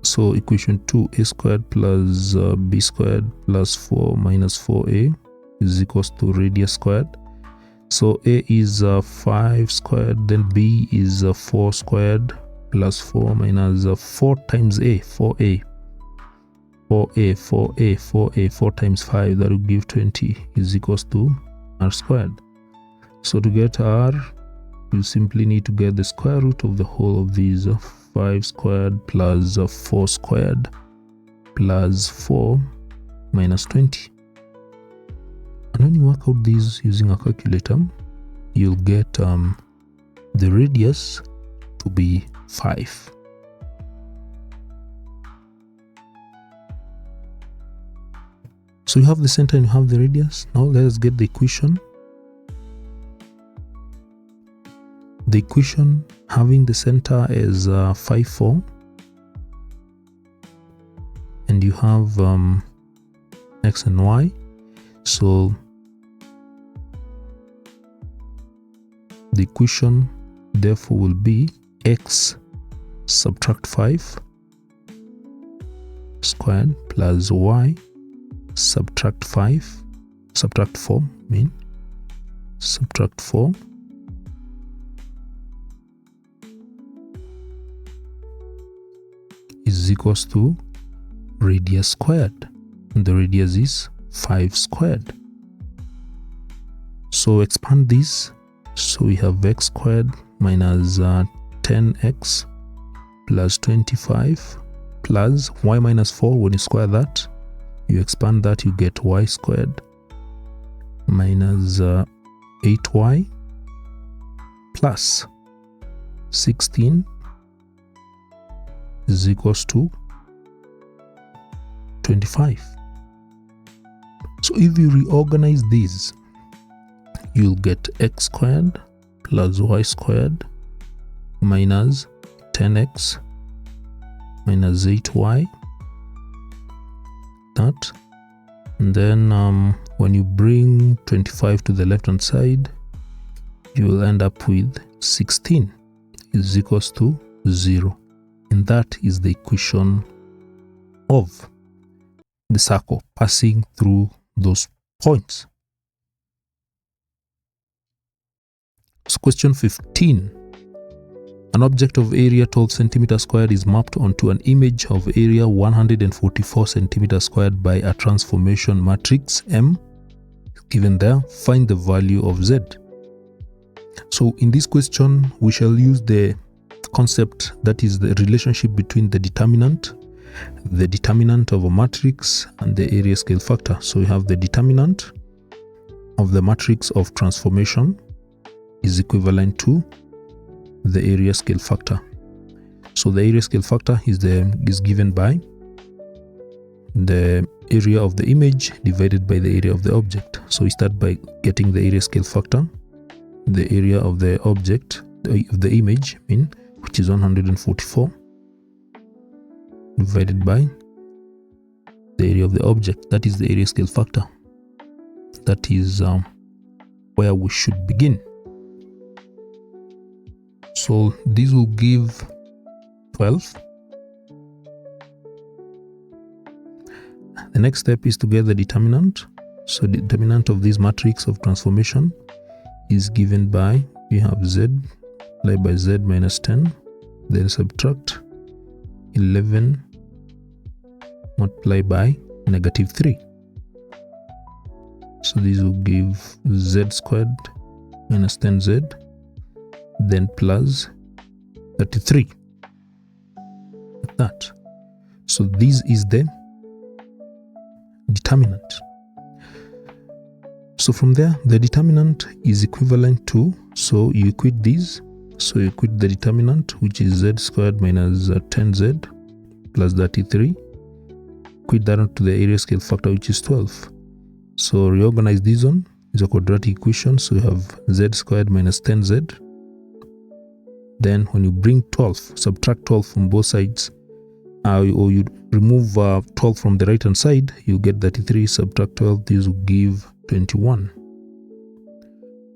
S1: So equation 2, a squared plus b squared plus 4 minus 4a is equals to radius squared. So a is 5 squared, then b is 4 squared plus 4 minus 4 times a, 4a. 4 times 5, that will give 20, is equals to r squared. So to get r, you simply need to get the square root of the whole of these 5 squared plus 4 squared plus 4 minus 20. And when you work out these using a calculator, you'll get the radius to be 5. So you have the center and you have the radius. Now let us get the equation. The equation having the center is 5, 4, and you have x and y. So the equation therefore will be x subtract 5 squared plus y subtract 4 is equals to radius squared, and the radius is 5 squared. So expand this, so we have x squared minus 10x plus 25 plus y minus 4. When you square that, you expand that, you get y squared minus 8y plus 16 is equals to 25. So if you reorganize these, you'll get x squared plus y squared minus 10x minus 8y, that, and then when you bring 25 to the left hand side, you will end up with 16 is equals to 0, and that is the equation of the circle passing through those points. So question 15. An object of area 12 centimeter squared is mapped onto an image of area 144 centimeter squared by a transformation matrix M. Given there, find the value of Z. So in this question, we shall use the concept that is the relationship between the determinant of a matrix and the area scale factor. So we have the determinant of the matrix of transformation is equivalent to the area scale factor. So the area scale factor is given by the area of the image divided by the area of the object. So we start by getting the area scale factor. The area of the object the image, which is 144, divided by the area of the object. That is the area scale factor. That is where we should begin. So this will give 12. The next step is to get the determinant. So the determinant of this matrix of transformation is given by, we have z multiplied by z minus 10, then subtract 11 multiplied by negative 3. So this will give z squared minus 10z, then plus 33, like that. So this is the determinant. So from there, the determinant is equivalent to, so you equate these. So you equate the determinant, which is z squared minus 10z plus 33. Equate that onto the area scale factor, which is 12. So reorganize this one. It's a quadratic equation. So you have z squared minus 10z. Then when you bring 12, subtract 12 from both sides, or you remove 12 from the right hand side, you get 33, subtract 12, this will give 21.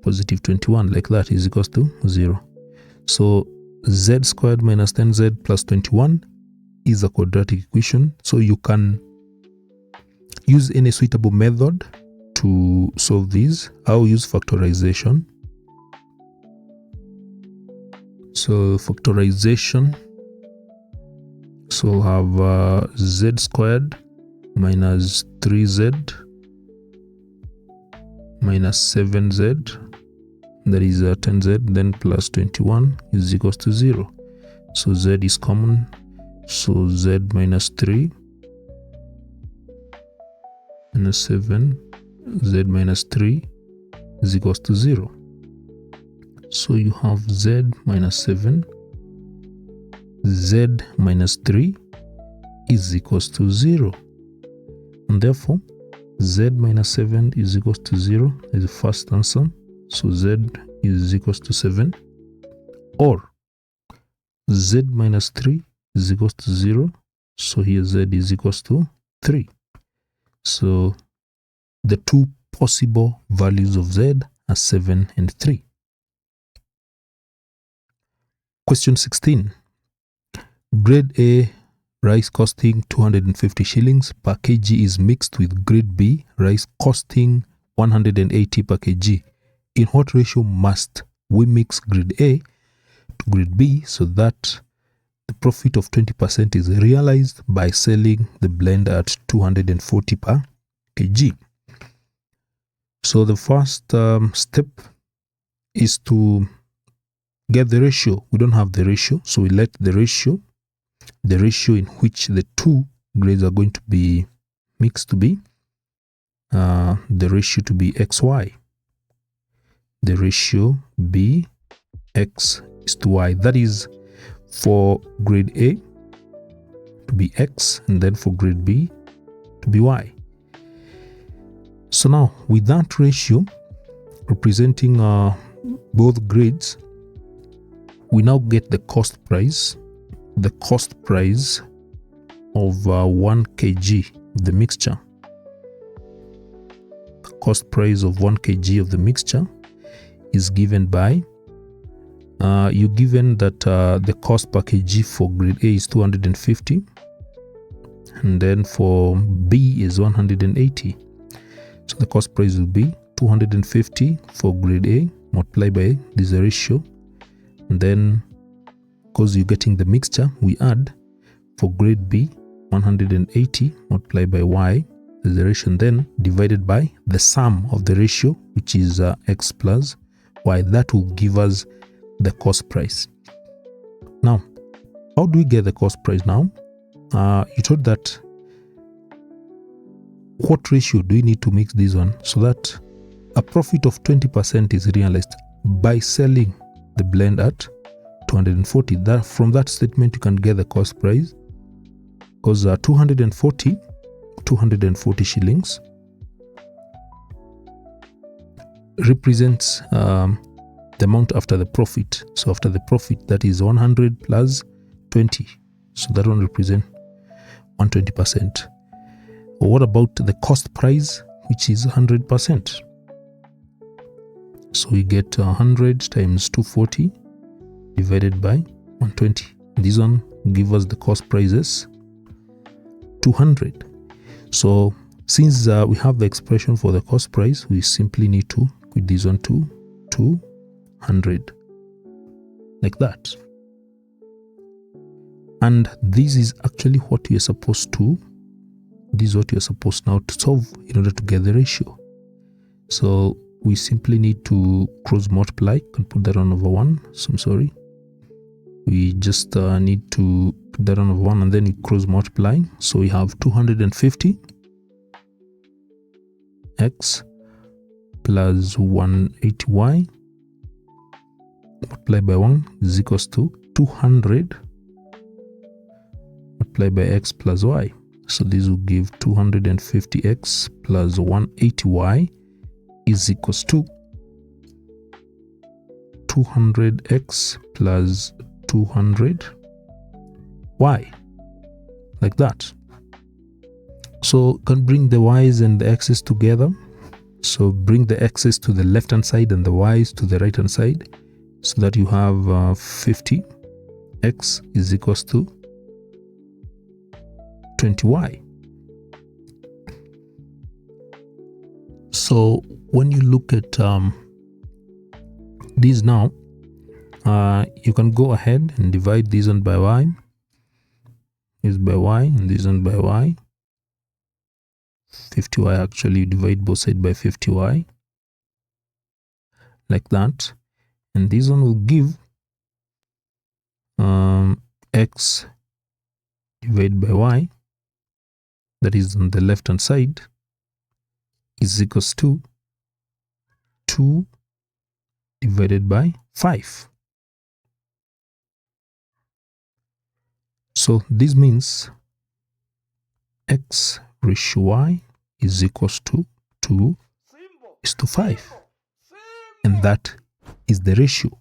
S1: Positive 21, like that, is equals to 0. So z squared minus 10z plus 21 is a quadratic equation. So you can use any suitable method to solve this. I'll use factorization. So factorization, so we'll have z squared minus 3z minus 7z, that is 10z, then plus 21 is equals to 0. So z is common, so z minus 3 minus 7, z minus 3 is equals to 0. So you have z minus 7, z minus 3 is equals to 0. And therefore, z minus 7 is equals to 0 is the first answer. So z is equals to 7. Or z minus 3 is equals to 0. So here z is equals to 3. So the two possible values of z are 7 and 3. Question 16. Grade A rice costing 250 shillings per kg is mixed with grade B rice costing 180 per kg. In what ratio must we mix grade A to grade B so that the profit of 20% is realized by selling the blend at 240 per kg? So the first step is to get the ratio. We don't have the ratio, so we let the ratio in which the two grades are going to be mixed to be the ratio to be xy. The ratio b x is to y. That is for grade A to be x, and then for grade B to be y. So now with that ratio representing both grades, we now get the cost price. The cost price of 1 kg of the mixture. The cost price of 1 kg of the mixture is given by, you're given that the cost per kg for grade A is 250, and then for B is 180. So the cost price will be 250 for grade A multiplied by this ratio, and then because you're getting the mixture, we add for grade B 180 multiplied by y, the ratio, then divided by the sum of the ratio, which is x plus y. That will give us the cost price. Now, how do we get the cost price now? You told that what ratio do we need to mix this one so that a profit of 20% is realized by selling the blend at 240. That from that statement you can get the cost price, because 240 shillings represents the amount after the profit. So after the profit, that is 100 plus 20. So that one represents 120%. What about the cost price, which is 100%? So we get 100 times 240 divided by 120. This one gives us the cost prices 200. So since we have the expression for the cost price, we simply need to put this one to 200 like that. And this is actually what you're supposed to, this is what you're supposed now to solve in order to get the ratio. So we simply need to cross multiply. You can put that on over 1. So I'm sorry. We just need to put that on over 1 and then we cross multiply. So we have 250 x plus 180y multiplied by 1 is equals to 200 multiplied by x plus y. So this will give 250x plus 180y is equals to 200x plus 200y, like that. So can bring the y's and the x's together. So bring the x's to the left hand side and the y's to the right hand side, so that you have 50x is equals to 20y. So when you look at these now, you can go ahead and divide this one by y, this by y, and this one by y. 50y, actually you divide both sides by 50y, like that. And this one will give x divided by y, that is on the left hand side, is equals to 2 divided by 5. So this means x ratio y is equals to 2:5. And that is the ratio.